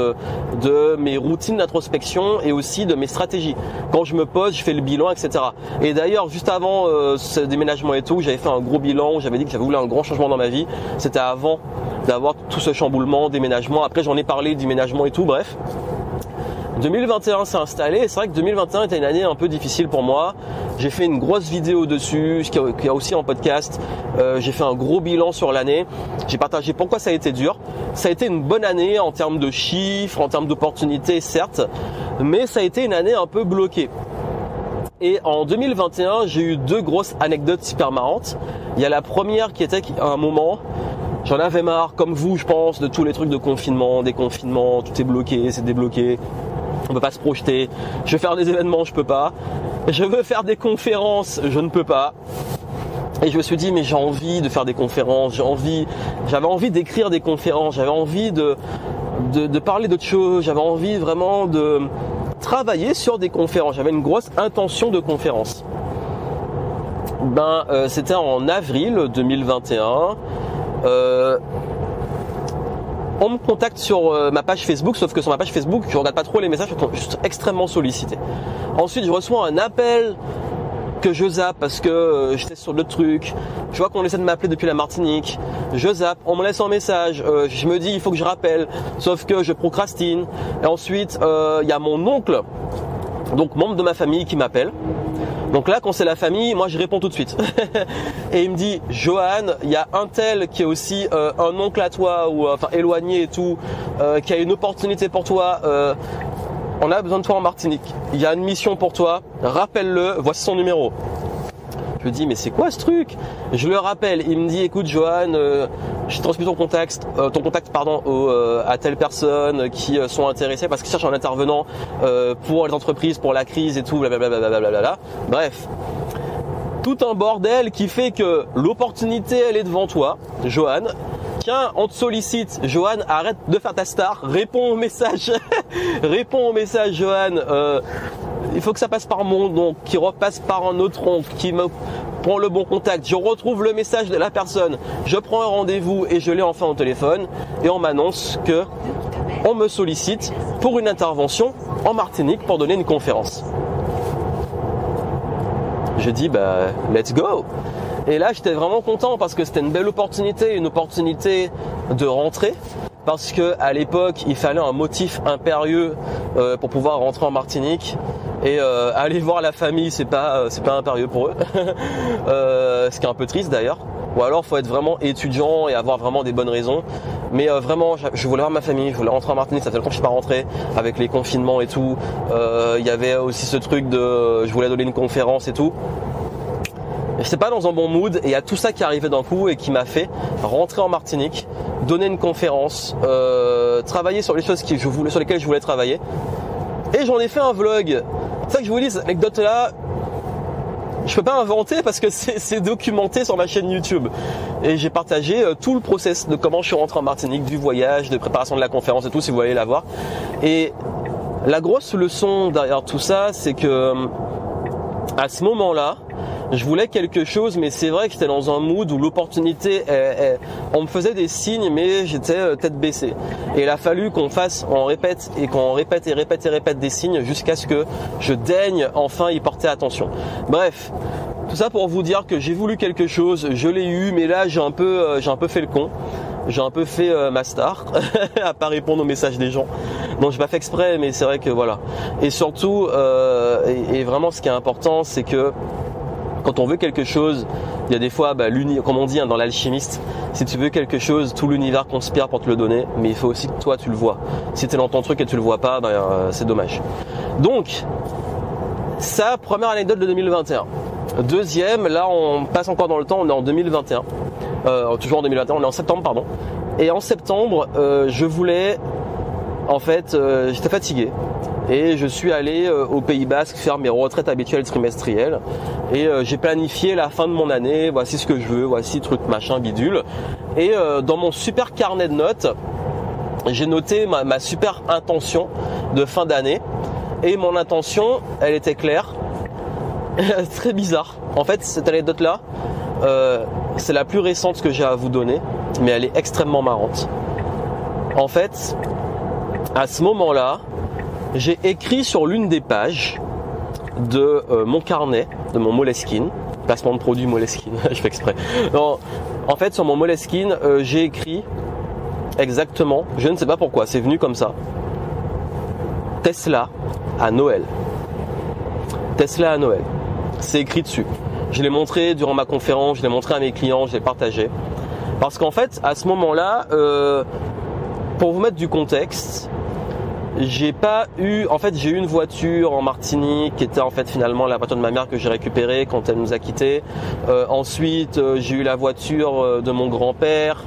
[SPEAKER 1] de mes routines d'introspection et aussi de mes stratégies. Quand je me pose, je fais le bilan, etc. Et d'ailleurs, juste avant ce déménagement et tout, j'avais fait un gros bilan où j'avais dit que j'avais voulu un grand changement dans ma vie. C'était avant d'avoir tout ce chamboulement, déménagement. Après, j'en ai parlé, déménagement et tout, bref. 2021 s'est installé et c'est vrai que 2021 était une année un peu difficile pour moi. J'ai fait une grosse vidéo dessus, qui a aussi en podcast. J'ai fait un gros bilan sur l'année. J'ai partagé pourquoi ça a été dur. Ça a été une bonne année en termes de chiffres, en termes d'opportunités, certes, mais ça a été une année un peu bloquée. Et en 2021, j'ai eu deux grosses anecdotes super marrantes. Il y a la première qui était à un moment, j'en avais marre, comme vous, je pense, de tous les trucs de confinement, déconfinement, tout est bloqué, c'est débloqué. On peut pas se projeter. Je veux faire des événements, je peux pas. Je veux faire des conférences, je ne peux pas. Et je me suis dit, mais j'ai envie de faire des conférences, j'avais envie d'écrire des conférences, j'avais envie de parler d'autres choses, j'avais envie vraiment de travailler sur des conférences. J'avais une grosse intention de conférence. C'était en avril 2021. On me contacte sur ma page Facebook, sauf que sur ma page Facebook, je regarde pas trop les messages, je suis extrêmement sollicité. Ensuite, je reçois un appel que je zappe parce que j'étais sur d'autres trucs. Je vois qu'on essaie de m'appeler depuis la Martinique. Je zappe, on me laisse un message. Je me dis, il faut que je rappelle, sauf que je procrastine. Et ensuite, il y a mon oncle, donc membre de ma famille, qui m'appelle. Donc là, quand c'est la famille, moi je réponds tout de suite. Et il me dit, Johan, il y a un tel qui est aussi un oncle à toi, ou enfin éloigné et tout, qui a une opportunité pour toi. On a besoin de toi en Martinique. Il y a une mission pour toi. Rappelle-le. Voici son numéro. Je me dis, mais c'est quoi ce truc? Je le rappelle. Il me dit, écoute, Johan, je transmets ton contact, à telle personne qui sont intéressées parce qu'ils cherchent un intervenant pour les entreprises, pour la crise et tout, blablabla. Bref, tout un bordel qui fait que l'opportunité, elle est devant toi, Johan. Tiens, on te sollicite, Johan, arrête de faire ta star, réponds au message, Johan. Il faut que ça passe par mon oncle, qui repasse par un autre oncle, qui me prend le bon contact. Je retrouve le message de la personne, je prends un rendez-vous et je l'ai enfin au téléphone et on m'annonce que on me sollicite pour une intervention en Martinique pour donner une conférence. Je dis let's go. Et là, j'étais vraiment content parce que c'était une belle opportunité, une opportunité de rentrer. Parce que à l'époque, il fallait un motif impérieux pour pouvoir rentrer en Martinique. Et aller voir la famille, c'est pas impérieux pour eux. Ce qui est un peu triste d'ailleurs. Ou alors, faut être vraiment étudiant et avoir vraiment des bonnes raisons. Mais vraiment, je voulais voir ma famille, je voulais rentrer en Martinique. Ça fait longtemps que je suis pas rentré avec les confinements et tout. Il y avait aussi ce truc je voulais donner une conférence et tout. J'étais pas dans un bon mood et il y a tout ça qui arrivait d'un coup et qui m'a fait rentrer en Martinique, donner une conférence, travailler sur les choses sur lesquelles je voulais travailler. Et j'en ai fait un vlog. C'est ça que je vous dis, cette anecdote-là, je peux pas inventer parce que c'est documenté sur ma chaîne YouTube. Et j'ai partagé tout le process de comment je suis rentré en Martinique, du voyage, de préparation de la conférence et tout, si vous voulez la voir. Et la grosse leçon derrière tout ça, c'est que à ce moment-là, je voulais quelque chose, mais c'est vrai que j'étais dans un mood où l'opportunité, on me faisait des signes, mais j'étais tête baissée. Et il a fallu on répète des signes jusqu'à ce que je daigne enfin y porter attention. Bref, tout ça pour vous dire que j'ai voulu quelque chose, je l'ai eu, mais là j'ai un peu fait le con. J'ai un peu fait ma star à pas répondre aux messages des gens. Donc j'ai pas fait exprès, mais c'est vrai que voilà. Et surtout, et vraiment ce qui est important, c'est que quand on veut quelque chose, il y a des fois, comme on dit dans l'alchimiste, si tu veux quelque chose, tout l'univers conspire pour te le donner, mais il faut aussi que toi tu le vois. Si tu es dans ton truc et tu le vois pas, c'est dommage. Donc, ça, première anecdote de 2021. Deuxième, là on passe encore dans le temps, on est en 2021. Toujours en 2021, on est en septembre, pardon. Et en septembre, j'étais fatigué. Et je suis allé au Pays Basque faire mes retraites habituelles trimestrielles. Et j'ai planifié la fin de mon année, voici ce que je veux, voici truc machin bidule. Et dans mon super carnet de notes, j'ai noté ma super intention de fin d'année. Et mon intention, elle était claire. Très bizarre. En fait, cette anecdote-là, c'est la plus récente que j'ai à vous donner, mais elle est extrêmement marrante. En fait, à ce moment-là, j'ai écrit sur l'une des pages de mon carnet, de mon Moleskine, placement de produit Moleskine, je fais exprès. Non, en fait, sur mon Moleskine, j'ai écrit exactement, je ne sais pas pourquoi, c'est venu comme ça, Tesla à Noël. Tesla à Noël. C'est écrit dessus. Je l'ai montré durant ma conférence, je l'ai montré à mes clients, je l'ai partagé. Parce qu'en fait, à ce moment-là, pour vous mettre du contexte, j'ai eu une voiture en Martinique qui était en fait finalement la voiture de ma mère que j'ai récupérée quand elle nous a quittés. Ensuite, j'ai eu la voiture de mon grand-père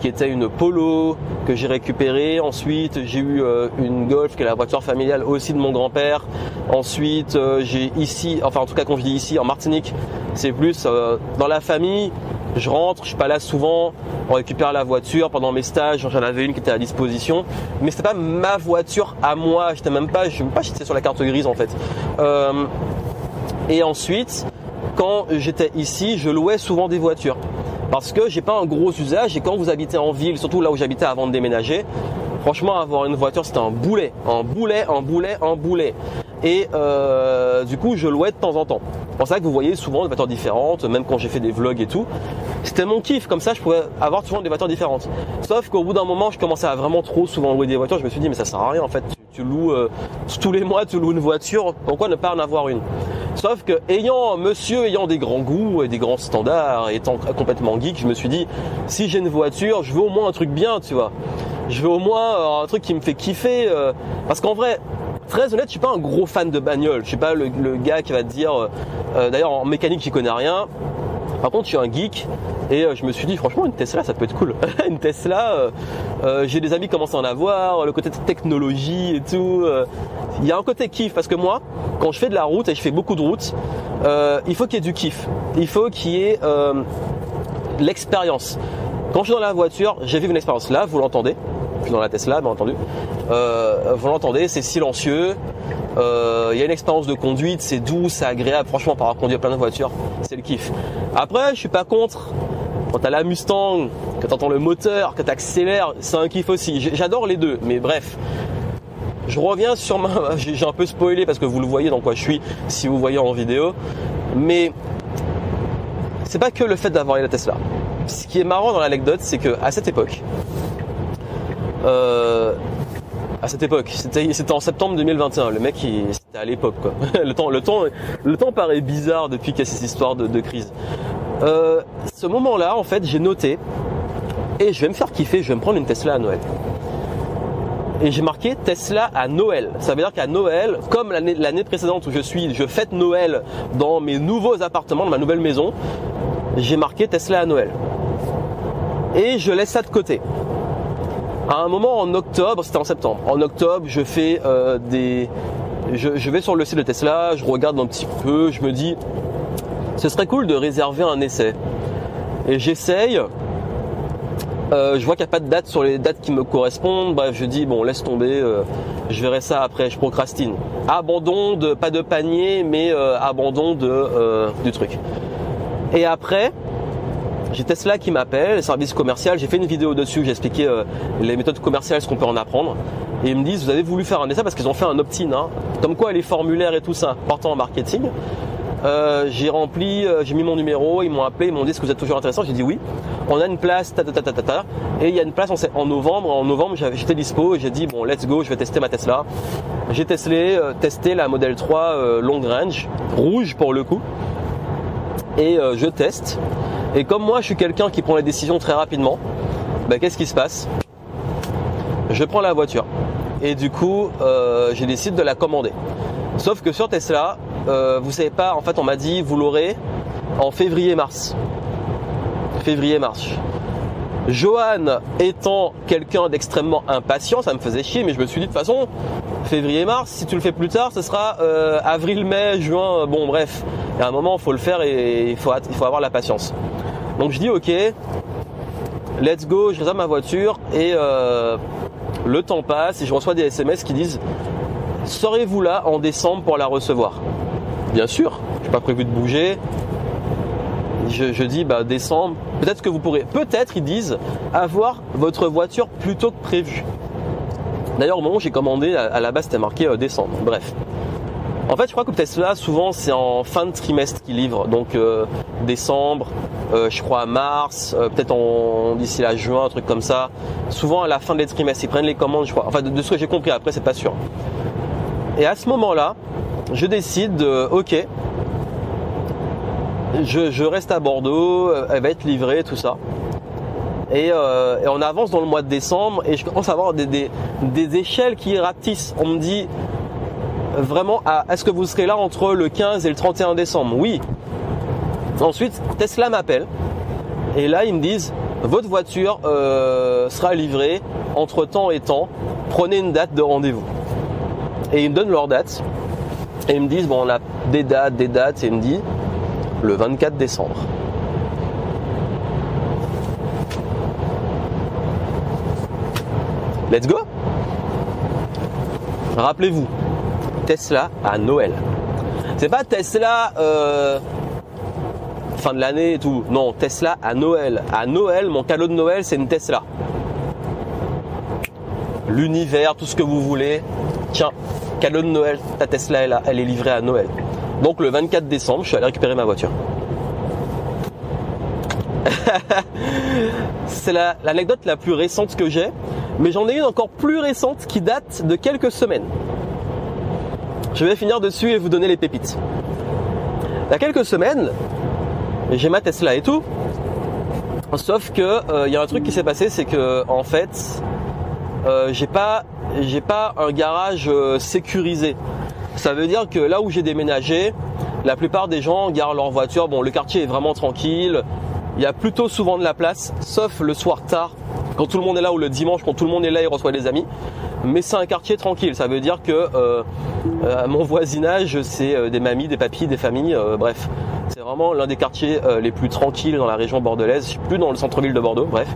[SPEAKER 1] qui était une Polo que j'ai récupérée. Ensuite, j'ai eu une Golf qui est la voiture familiale aussi de mon grand-père. Ensuite, j'ai ici, enfin en tout cas quand je dis ici en Martinique, c'est plus dans la famille. Je rentre, je suis pas là souvent, on récupère la voiture pendant mes stages, j'en avais une qui était à disposition, mais c'était pas ma voiture à moi, je sais même pas si c'était sur la carte grise en fait. Et ensuite, quand j'étais ici, je louais souvent des voitures parce que j'ai pas un gros usage et quand vous habitez en ville, surtout là où j'habitais avant de déménager, franchement avoir une voiture c'était un boulet. Et du coup je louais de temps en temps. C'est pour ça que vous voyez souvent des voitures différentes, même quand j'ai fait des vlogs et tout. C'était mon kiff, comme ça je pouvais avoir souvent des voitures différentes. Sauf qu'au bout d'un moment je commençais à vraiment trop souvent louer des voitures, je me suis dit mais ça sert à rien en fait, tu loues tous les mois tu loues une voiture, pourquoi ne pas en avoir une? Sauf que ayant des grands goûts et des grands standards, étant complètement geek, je me suis dit si j'ai une voiture, je veux au moins un truc bien, tu vois. Je veux au moins un truc qui me fait kiffer, parce qu'en vrai, très honnête, je suis pas un gros fan de bagnole. Je suis pas le gars qui va te dire, d'ailleurs en mécanique j'y connais rien. Par contre, je suis un geek et je me suis dit franchement une Tesla ça peut être cool. Une Tesla, j'ai des amis qui commencent à en avoir, le côté technologie et tout. Il y a un côté kiff parce que moi, quand je fais de la route et je fais beaucoup de route, il faut qu'il y ait du kiff. Il faut qu'il y ait l'expérience. Quand je suis dans la voiture, j'ai vécu une expérience là, vous l'entendez. Je suis dans la Tesla, bien entendu. Vous l'entendez, c'est silencieux. Il y a une expérience de conduite, c'est doux, c'est agréable. Franchement, par avoir conduit plein de voitures, c'est le kiff. Après, je suis pas contre. Quand t'as la Mustang, que t'entends le moteur, que t'accélères, c'est un kiff aussi. J'adore les deux, mais bref. Je reviens sur j'ai un peu spoilé parce que vous le voyez dans quoi je suis, si vous voyez en vidéo. Mais c'est pas que le fait d'avoir la Tesla. Ce qui est marrant dans l'anecdote, c'est que à cette époque, c'était en septembre 2021. Le mec, c'était à l'époque quoi. Le temps paraît bizarre depuis qu'il y a cette histoire de crise. Ce moment-là, en fait, j'ai noté et je vais me faire kiffer. Je vais me prendre une Tesla à Noël. Et j'ai marqué Tesla à Noël. Ça veut dire qu'à Noël, comme l'année précédente où je fête Noël dans mes nouveaux appartements, dans ma nouvelle maison, j'ai marqué Tesla à Noël. Et je laisse ça de côté. À un moment en octobre, c'était en septembre. En octobre, je fais je vais sur le site de Tesla, je regarde un petit peu, je me dis, ce serait cool de réserver un essai. Et j'essaye. Je vois qu'il n'y a pas de date sur les dates qui me correspondent. Bref, je dis bon, laisse tomber, je verrai ça après, je procrastine. Abandon de, pas de panier, mais abandon du truc. Et après, j'ai Tesla qui m'appelle, service commercial. J'ai fait une vidéo dessus, j'ai expliqué les méthodes commerciales, ce qu'on peut en apprendre. Et ils me disent, vous avez voulu faire un essai parce qu'ils ont fait un opt-in, hein, comme quoi les formulaires et tout ça, important en marketing. J'ai rempli, j'ai mis mon numéro, ils m'ont appelé, ils m'ont dit est-ce que vous êtes toujours intéressant? J'ai dit oui. On a une place, et il y a une place en novembre. En novembre, j'étais dispo et j'ai dit bon, let's go, je vais tester ma Tesla. J'ai testé la Model 3 long range, rouge pour le coup, et je teste. Et comme moi, je suis quelqu'un qui prend les décisions très rapidement, bah, qu'est-ce qui se passe? Je prends la voiture et du coup, j'ai décidé de la commander. Sauf que sur Tesla, vous savez pas, en fait on m'a dit vous l'aurez en février-mars. Février-mars. Johan étant quelqu'un d'extrêmement impatient, ça me faisait chier, mais je me suis dit de toute façon, février-mars, si tu le fais plus tard, ce sera avril-mai, juin, bon bref. Il y a un moment, il faut le faire et il faut avoir la patience. Donc je dis ok, let's go, je réserve ma voiture et le temps passe et je reçois des SMS qui disent serez-vous là en décembre pour la recevoir? Bien sûr, je n'ai pas prévu de bouger. Je dis bah décembre, peut-être que vous pourrez, peut-être ils disent avoir votre voiture plus tôt que prévu. D'ailleurs au moment où j'ai commandé, à la base c'était marqué décembre, bref. En fait je crois que Tesla souvent c'est en fin de trimestre qu'ils livrent, donc décembre, je crois mars, peut-être d'ici là juin, un truc comme ça. Souvent à la fin des trimestres, ils prennent les commandes je crois, enfin de ce que j'ai compris, après c'est pas sûr. Et à ce moment-là, je décide, ok, je reste à Bordeaux, elle va être livrée, tout ça. Et on avance dans le mois de décembre et je commence à avoir des échelles qui rapetissent. On me dit vraiment, est-ce que vous serez là entre le 15 et le 31 décembre? Oui. Ensuite, Tesla m'appelle et là ils me disent, votre voiture sera livrée entre temps et temps, prenez une date de rendez-vous. Et ils me donnent leur date et ils me disent bon on a des dates et ils me disent le 24 décembre. Let's go. Rappelez-vous, Tesla à Noël. C'est pas Tesla fin de l'année et tout. Non, Tesla à Noël. À Noël, mon cadeau de Noël c'est une Tesla. L'univers, tout ce que vous voulez. Tiens, cadeau de Noël, ta Tesla est là, elle est livrée à Noël. Donc le 24 décembre, je suis allé récupérer ma voiture. C'est l'anecdote la plus récente que j'ai, mais j'en ai une encore plus récente qui date de quelques semaines. Je vais finir dessus et vous donner les pépites. Il y a quelques semaines, j'ai ma Tesla et tout, sauf que y a un truc qui s'est passé, c'est que en fait, j'ai pas un garage sécurisé. Ça veut dire que là où j'ai déménagé, la plupart des gens garent leur voiture. Bon, le quartier est vraiment tranquille. Il y a plutôt souvent de la place, sauf le soir tard, quand tout le monde est là, ou le dimanche, quand tout le monde est là et reçoit des amis. Mais c'est un quartier tranquille. Ça veut dire que mon voisinage, c'est des mamies, des papis, des familles. Bref, c'est vraiment l'un des quartiers les plus tranquilles dans la région bordelaise. Je suis plus dans le centre-ville de Bordeaux. Bref.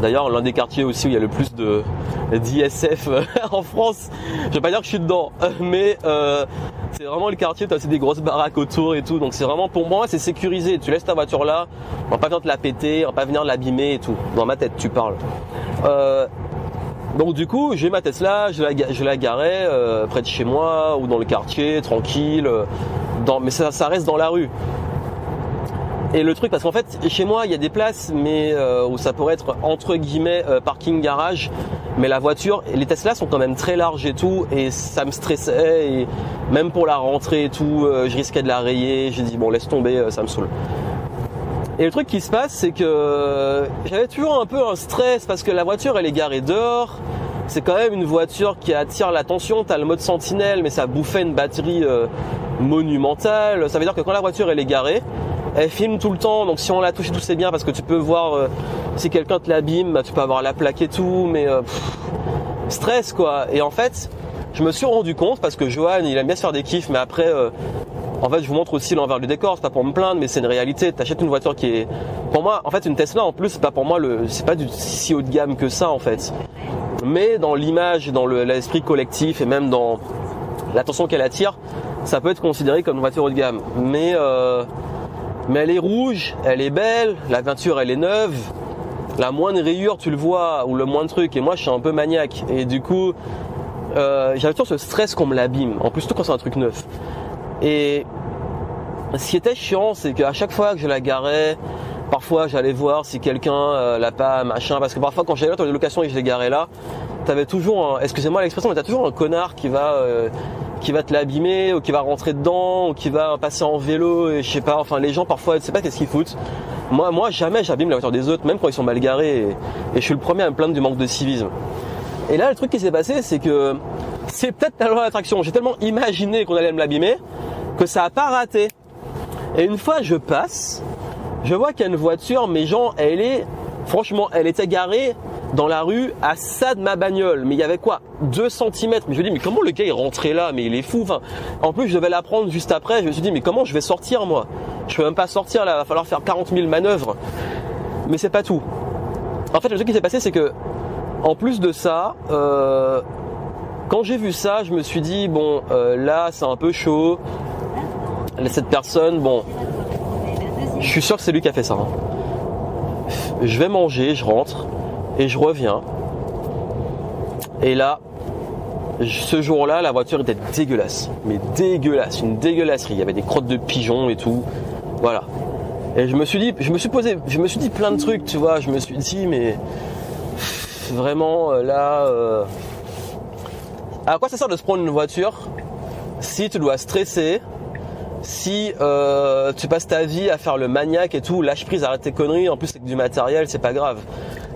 [SPEAKER 1] D'ailleurs, l'un des quartiers aussi où il y a le plus d'ISF en France. Je vais pas dire que je suis dedans, mais c'est vraiment le quartier, tu as des grosses baraques autour et tout. Donc c'est vraiment, pour moi, c'est sécurisé. Tu laisses ta voiture là, on va pas venir te la péter, on va pas venir l'abîmer et tout. Dans ma tête, tu parles. Donc du coup, j'ai ma Tesla, je la garais près de chez moi ou dans le quartier, tranquille. Mais ça reste dans la rue. Et le truc, parce qu'en fait, chez moi, il y a des places, mais où ça pourrait être entre guillemets parking garage, mais la voiture, les Tesla sont quand même très larges et tout, et ça me stressait. Et même pour la rentrée et tout, je risquais de la rayer. J'ai dit bon, laisse tomber, ça me saoule. Et le truc qui se passe, c'est que j'avais toujours un peu un stress parce que la voiture, elle est garée dehors. C'est quand même une voiture qui attire l'attention. T'as le mode sentinelle, mais ça bouffait une batterie monumentale. Ça veut dire que quand la voiture elle est garée, elle filme tout le temps, donc si on la touche et tout c'est bien parce que tu peux voir si quelqu'un te l'abîme, bah, tu peux avoir la plaque et tout, mais stress quoi. Et en fait, je me suis rendu compte parce que Johan il aime bien se faire des kiffs, mais après En fait, je vous montre aussi l'envers du décor, c'est pas pour me plaindre, mais c'est une réalité. T'achètes une voiture qui est, pour moi, en fait, une Tesla, en plus, c'est pas pour moi c'est pas du si haut de gamme que ça, en fait. Mais dans l'image, dans l'esprit collectif et même dans l'attention qu'elle attire, ça peut être considéré comme une voiture haut de gamme. Mais elle est rouge, elle est belle, la peinture elle est neuve, la moindre rayure tu le vois, ou le moindre truc, et moi je suis un peu maniaque. Et du coup, j'avais toujours ce stress qu'on me l'abîme, en plus tout quand c'est un truc neuf. Et ce qui était chiant, c'est qu'à chaque fois que je la garais, parfois j'allais voir si quelqu'un l'a pas, machin, parce que parfois quand j'allais dans les locations et que je l'ai garé là, t'avais toujours excusez-moi l'expression, mais t'as toujours un connard qui va te l'abîmer, ou qui va rentrer dedans, ou qui va passer en vélo, et je sais pas, enfin les gens parfois, je sais pas qu'est-ce qu'ils foutent. Moi jamais j'abîme la voiture des autres, même quand ils sont mal garés, et je suis le premier à me plaindre du manque de civisme. Et là le truc qui s'est passé, c'est que c'est peut-être la loi d'attraction, j'ai tellement imaginé qu'on allait me l'abîmer, que ça a pas raté. Et une fois je passe, je vois qu'il y a une voiture, mais genre elle était garée dans la rue à ça de ma bagnole, mais il y avait quoi, 2 cm. Mais je me dis, mais comment le gars est rentré là, mais il est fou. Enfin, en plus je devais la prendre juste après, je me suis dit, mais comment je vais sortir moi? Je peux même pas sortir là, il va falloir faire 40 000 manœuvres. Mais c'est pas tout. En fait le truc qui s'est passé, c'est que en plus de ça, quand j'ai vu ça, je me suis dit, bon là c'est un peu chaud. Cette personne, bon, je suis sûr que c'est lui qui a fait ça. Je vais manger, je rentre et je reviens. Et là, ce jour-là, la voiture était dégueulasse, mais dégueulasse, une dégueulasserie. Il y avait des crottes de pigeons et tout, voilà. Et je me suis dit plein de trucs, tu vois. Je me suis dit, mais vraiment là, à quoi ça sert de se prendre une voiture si tu dois stresser? Si tu passes ta vie à faire le maniaque et tout, lâche prise, arrête tes conneries, en plus c'est que du matériel, c'est pas grave.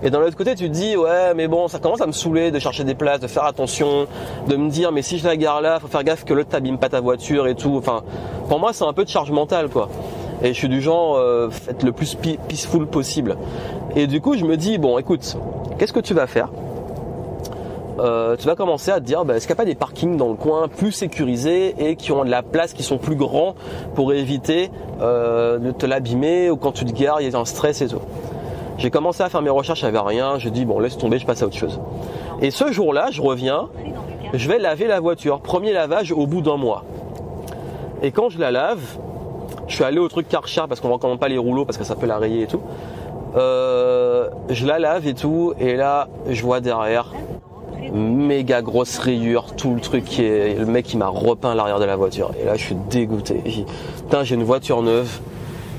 [SPEAKER 1] Et d'un autre côté tu te dis, ouais mais bon, ça commence à me saouler de chercher des places, de faire attention, de me dire mais si je la gare là, faut faire gaffe que l'autre t'abîme pas ta voiture et tout. Enfin, pour moi c'est un peu de charge mentale quoi. Et je suis du genre, être le plus peaceful possible. Et du coup je me dis, bon écoute, qu'est-ce que tu vas faire? Tu vas commencer à te dire, est-ce qu'il n'y a pas des parkings dans le coin plus sécurisés et qui ont de la place, qui sont plus grands pour éviter de te l'abîmer, ou quand tu te gares, il y a un stress et tout. J'ai commencé à faire mes recherches, il n'y avait rien, je dis bon laisse tomber, je passe à autre chose. Et ce jour-là, je reviens, je vais laver la voiture, premier lavage au bout d'1 mois. Et quand je la lave, je suis allé au truc Karcher parce qu'on ne voit quand même pas les rouleaux parce que ça peut la rayer et tout. Je la lave et tout, et là je vois derrière méga grosse rayure, tout le truc le mec qui m'a repeint l'arrière de la voiture. Et là je suis dégoûté. Putain, j'ai une voiture neuve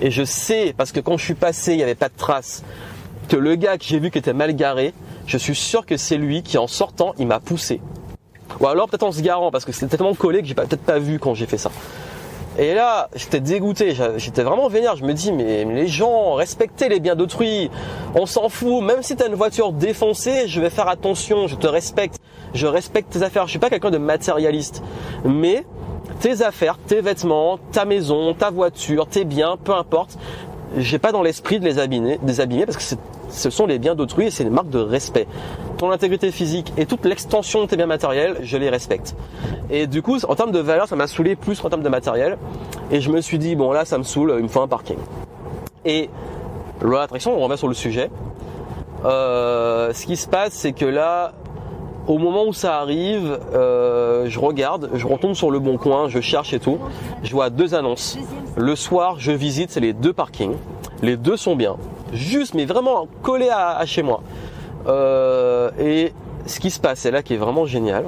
[SPEAKER 1] et je sais, parce que quand je suis passé il n'y avait pas de traces, que le gars que j'ai vu qui était mal garé, je suis sûr que c'est lui qui en sortant il m'a poussé. Ou alors peut-être en se garant, parce que c'était tellement collé que j'ai peut-être pas vu quand j'ai fait ça. Et là, j'étais dégoûté, j'étais vraiment vénère. Je me dis, mais les gens, respectez les biens d'autrui. On s'en fout. Même si t'as une voiture défoncée, je vais faire attention, je te respecte. Je respecte tes affaires. Je suis pas quelqu'un de matérialiste. Mais tes affaires, tes vêtements, ta maison, ta voiture, tes biens, peu importe. J'ai pas dans l'esprit de les abîmer parce que ce sont les biens d'autrui et c'est une marque de respect. Ton intégrité physique et toute l'extension de tes biens matériels, je les respecte. Et du coup, en termes de valeur, ça m'a saoulé plus qu'en termes de matériel. Et je me suis dit, bon là, ça me saoule, il me faut un parking. Et loi d'attraction, on revient sur le sujet. Ce qui se passe, c'est que là, au moment où ça arrive, je regarde, je retombe sur le bon coin, je cherche et tout. Je vois 2 annonces. Le soir, je visite, c'est les 2 parkings. Les 2 sont bien. Juste, mais vraiment collés à chez moi. Et ce qui se passe, c'est là qui est vraiment génial,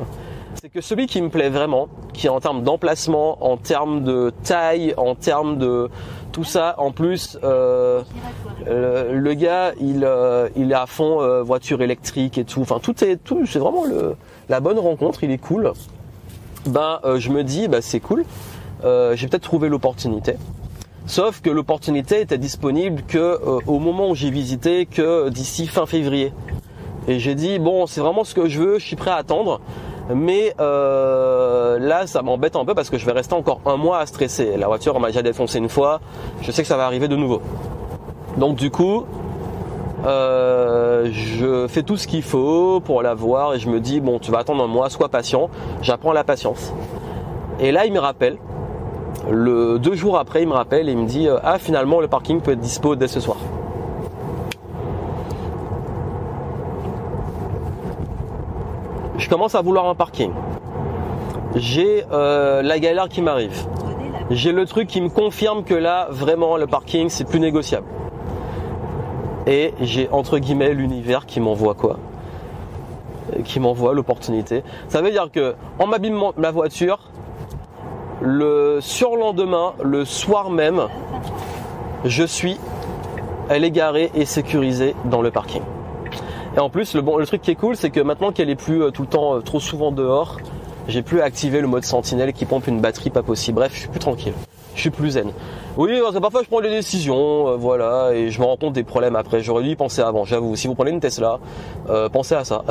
[SPEAKER 1] c'est que celui qui me plaît vraiment, qui est en termes d'emplacement, en termes de taille, en termes de tout ça, en plus, le gars, il est à fond voiture électrique et tout. Enfin, tout, c'est vraiment la bonne rencontre. Il est cool. Je me dis, c'est cool. J'ai peut-être trouvé l'opportunité. Sauf que l'opportunité était disponible que au moment où j'ai visité, que d'ici fin février. Et j'ai dit bon, c'est vraiment ce que je veux, je suis prêt à attendre. Mais là, ça m'embête un peu parce que je vais rester encore 1 mois à stresser. La voiture, on m'a déjà défoncé une fois. Je sais que ça va arriver de nouveau. Donc du coup, je fais tout ce qu'il faut pour la voir et je me dis bon, tu vas attendre 1 mois, sois patient. J'apprends la patience. Et là, il me rappelle 2 jours après, il me rappelle et il me dit ah, finalement le parking peut être dispo dès ce soir. Je commence à vouloir un parking. J'ai la galère qui m'arrive. J'ai le truc qui me confirme que là, vraiment, le parking, c'est plus négociable. Et j'ai, entre guillemets, l'univers qui m'envoie quoi? Qui m'envoie l'opportunité. Ça veut dire que en m'abîmant la voiture, le surlendemain, le soir même, elle est garée et sécurisée dans le parking. Et en plus, le truc qui est cool, c'est que maintenant qu'elle est plus tout le temps trop souvent dehors, j'ai plus activé le mode sentinelle qui pompe une batterie pas possible. Bref, je suis plus tranquille, je suis plus zen. Oui, parce que parfois je prends des décisions, voilà, et je me rends compte des problèmes après. J'aurais dû y penser avant, j'avoue. Si vous prenez une Tesla, pensez à ça.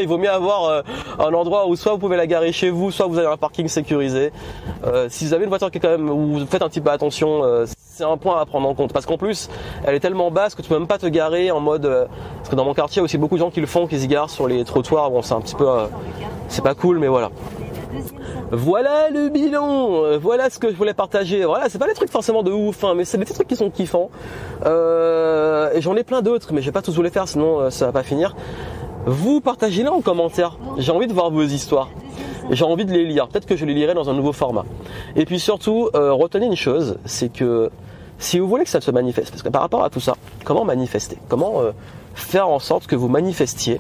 [SPEAKER 1] Il vaut mieux avoir un endroit où soit vous pouvez la garer chez vous, soit vous avez un parking sécurisé. Si vous avez une voiture qui est quand même, où vous faites un petit peu attention, c'est un point à prendre en compte. Parce qu'en plus, elle est tellement basse que tu peux même pas te garer en mode... parce que dans mon quartier, il y a aussi beaucoup de gens qui le font, qui se garent sur les trottoirs. Bon, c'est un petit peu... c'est pas cool, mais voilà. Voilà le bilan, voilà ce que je voulais partager. Voilà, c'est pas des trucs forcément de ouf, hein, mais c'est des petits trucs qui sont kiffants. Et j'en ai plein d'autres, mais je vais pas tous vous les faire, sinon ça va pas finir. Vous partagez-les en commentaire. J'ai envie de voir vos histoires. J'ai envie de les lire. Peut-être que je les lirai dans un nouveau format. Et puis surtout, retenez une chose, c'est que si vous voulez que ça se manifeste, parce que par rapport à tout ça, comment manifester? Comment faire en sorte que vous manifestiez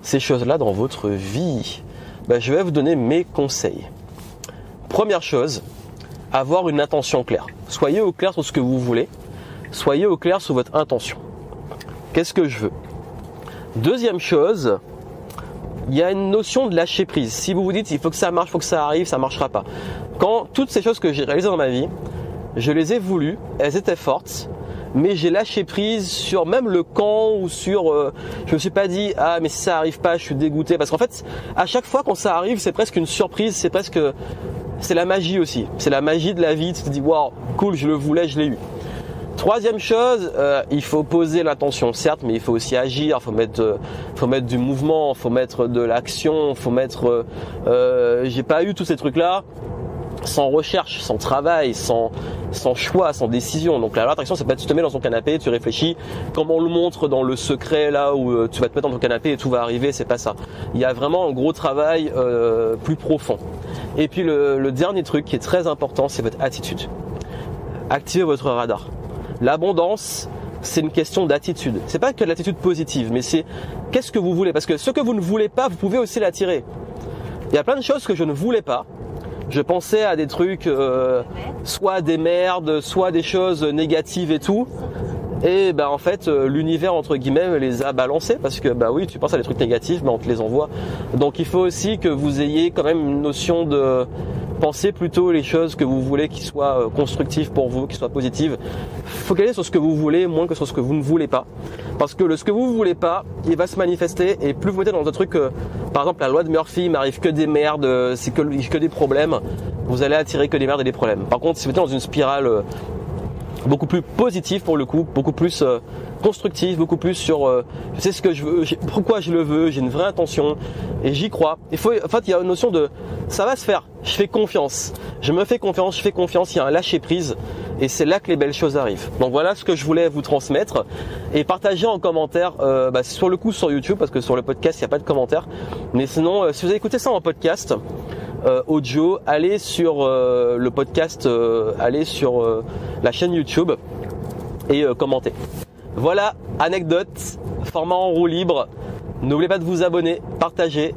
[SPEAKER 1] ces choses-là dans votre vie? Je vais vous donner mes conseils. Première chose, avoir une intention claire. Soyez au clair sur ce que vous voulez. Soyez au clair sur votre intention. Qu'est-ce que je veux? Deuxième chose, il y a une notion de lâcher prise. Si vous vous dites il faut que ça marche, il faut que ça arrive, ça ne marchera pas. Quand toutes ces choses que j'ai réalisées dans ma vie, je les ai voulues, elles étaient fortes, mais j'ai lâché prise sur même le quand ou sur je me suis pas dit ah mais si ça arrive pas je suis dégoûté, parce qu'en fait à chaque fois quand ça arrive c'est presque une surprise, c'est la magie aussi, c'est la magie de la vie. Tu te dis waouh cool, je le voulais, je l'ai eu. Troisième chose, il faut poser l'intention certes, mais il faut aussi agir, faut mettre du mouvement, faut mettre de l'action, faut mettre j'ai pas eu tous ces trucs là sans recherche, sans travail, sans choix, sans décision. Donc la loi d'attraction, c'est pas tu te mets dans ton canapé, tu réfléchis, comme on le montre dans le secret là où tu vas te mettre dans ton canapé et tout va arriver, c'est pas ça. Il y a vraiment un gros travail plus profond. Et puis le dernier truc qui est très important, c'est votre attitude. Activez votre radar. L'abondance, c'est une question d'attitude. C'est pas que de l'attitude positive, mais c'est qu'est-ce que vous voulez. Parce que ce que vous ne voulez pas, vous pouvez aussi l'attirer. Il y a plein de choses que je ne voulais pas. Je pensais à des trucs, soit des merdes, soit des choses négatives et tout. Et en fait, l'univers entre guillemets les a balancés parce que oui, tu penses à des trucs négatifs, on te les envoie. Donc il faut aussi que vous ayez quand même une notion de penser plutôt les choses que vous voulez qui soient constructives pour vous, qui soient positives. Focalisez sur ce que vous voulez moins que sur ce que vous ne voulez pas. Parce que ce que vous ne voulez pas, il va se manifester, et plus vous mettez dans un truc, par exemple la loi de Murphy, il m'arrive que des merdes, c'est que des problèmes, vous allez attirer que des merdes et des problèmes. Par contre, si vous êtes dans une spirale beaucoup plus positive pour le coup, beaucoup plus constructive, beaucoup plus sur je sais ce que je veux, pourquoi je le veux, j'ai une vraie intention et j'y crois. En fait, il y a une notion de ça va se faire, je fais confiance, je me fais confiance, je fais confiance, il y a un lâcher prise et c'est là que les belles choses arrivent. Donc voilà ce que je voulais vous transmettre et partager en commentaire sur le coup sur YouTube, parce que sur le podcast il n'y a pas de commentaires, mais sinon si vous avez écouté ça en podcast audio, allez sur le podcast, allez sur la chaîne YouTube et commentez. Voilà, anecdote, format en roue libre. N'oubliez pas de vous abonner, partagez,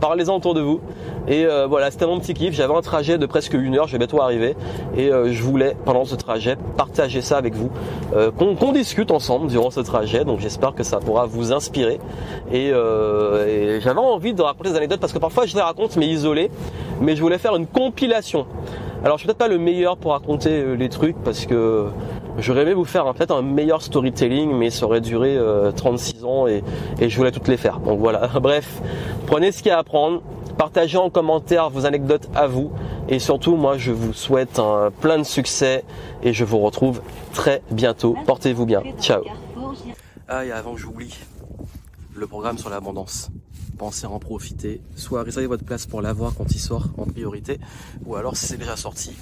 [SPEAKER 1] parlez-en autour de vous. Et voilà, c'était mon petit kiff. J'avais un trajet de presque 1 heure, je vais bientôt arriver. Et je voulais, pendant ce trajet, partager ça avec vous. Qu'on discute ensemble durant ce trajet. Donc j'espère que ça pourra vous inspirer. Et j'avais envie de raconter des anecdotes parce que parfois je les raconte mais isolées. Mais je voulais faire une compilation. Alors je suis peut-être pas le meilleur pour raconter les trucs parce que j'aurais aimé vous faire peut-être un meilleur storytelling, mais ça aurait duré 36 ans et je voulais toutes les faire. Donc voilà, bref, prenez ce qu'il y a à prendre, partagez en commentaire vos anecdotes à vous et surtout moi je vous souhaite plein de succès et je vous retrouve très bientôt. Portez-vous bien, ciao. Ah et avant que j'oublie, le programme sur l'abondance. pensez à en profiter, soit réservez votre place pour l'avoir quand il sort en priorité, ou alors si c'est déjà sorti,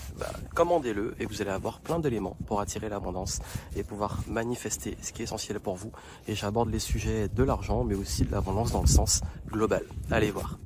[SPEAKER 1] commandez-le et vous allez avoir plein d'éléments pour attirer l'abondance et pouvoir manifester ce qui est essentiel pour vous. Et j'aborde les sujets de l'argent mais aussi de l'abondance dans le sens global. Allez voir.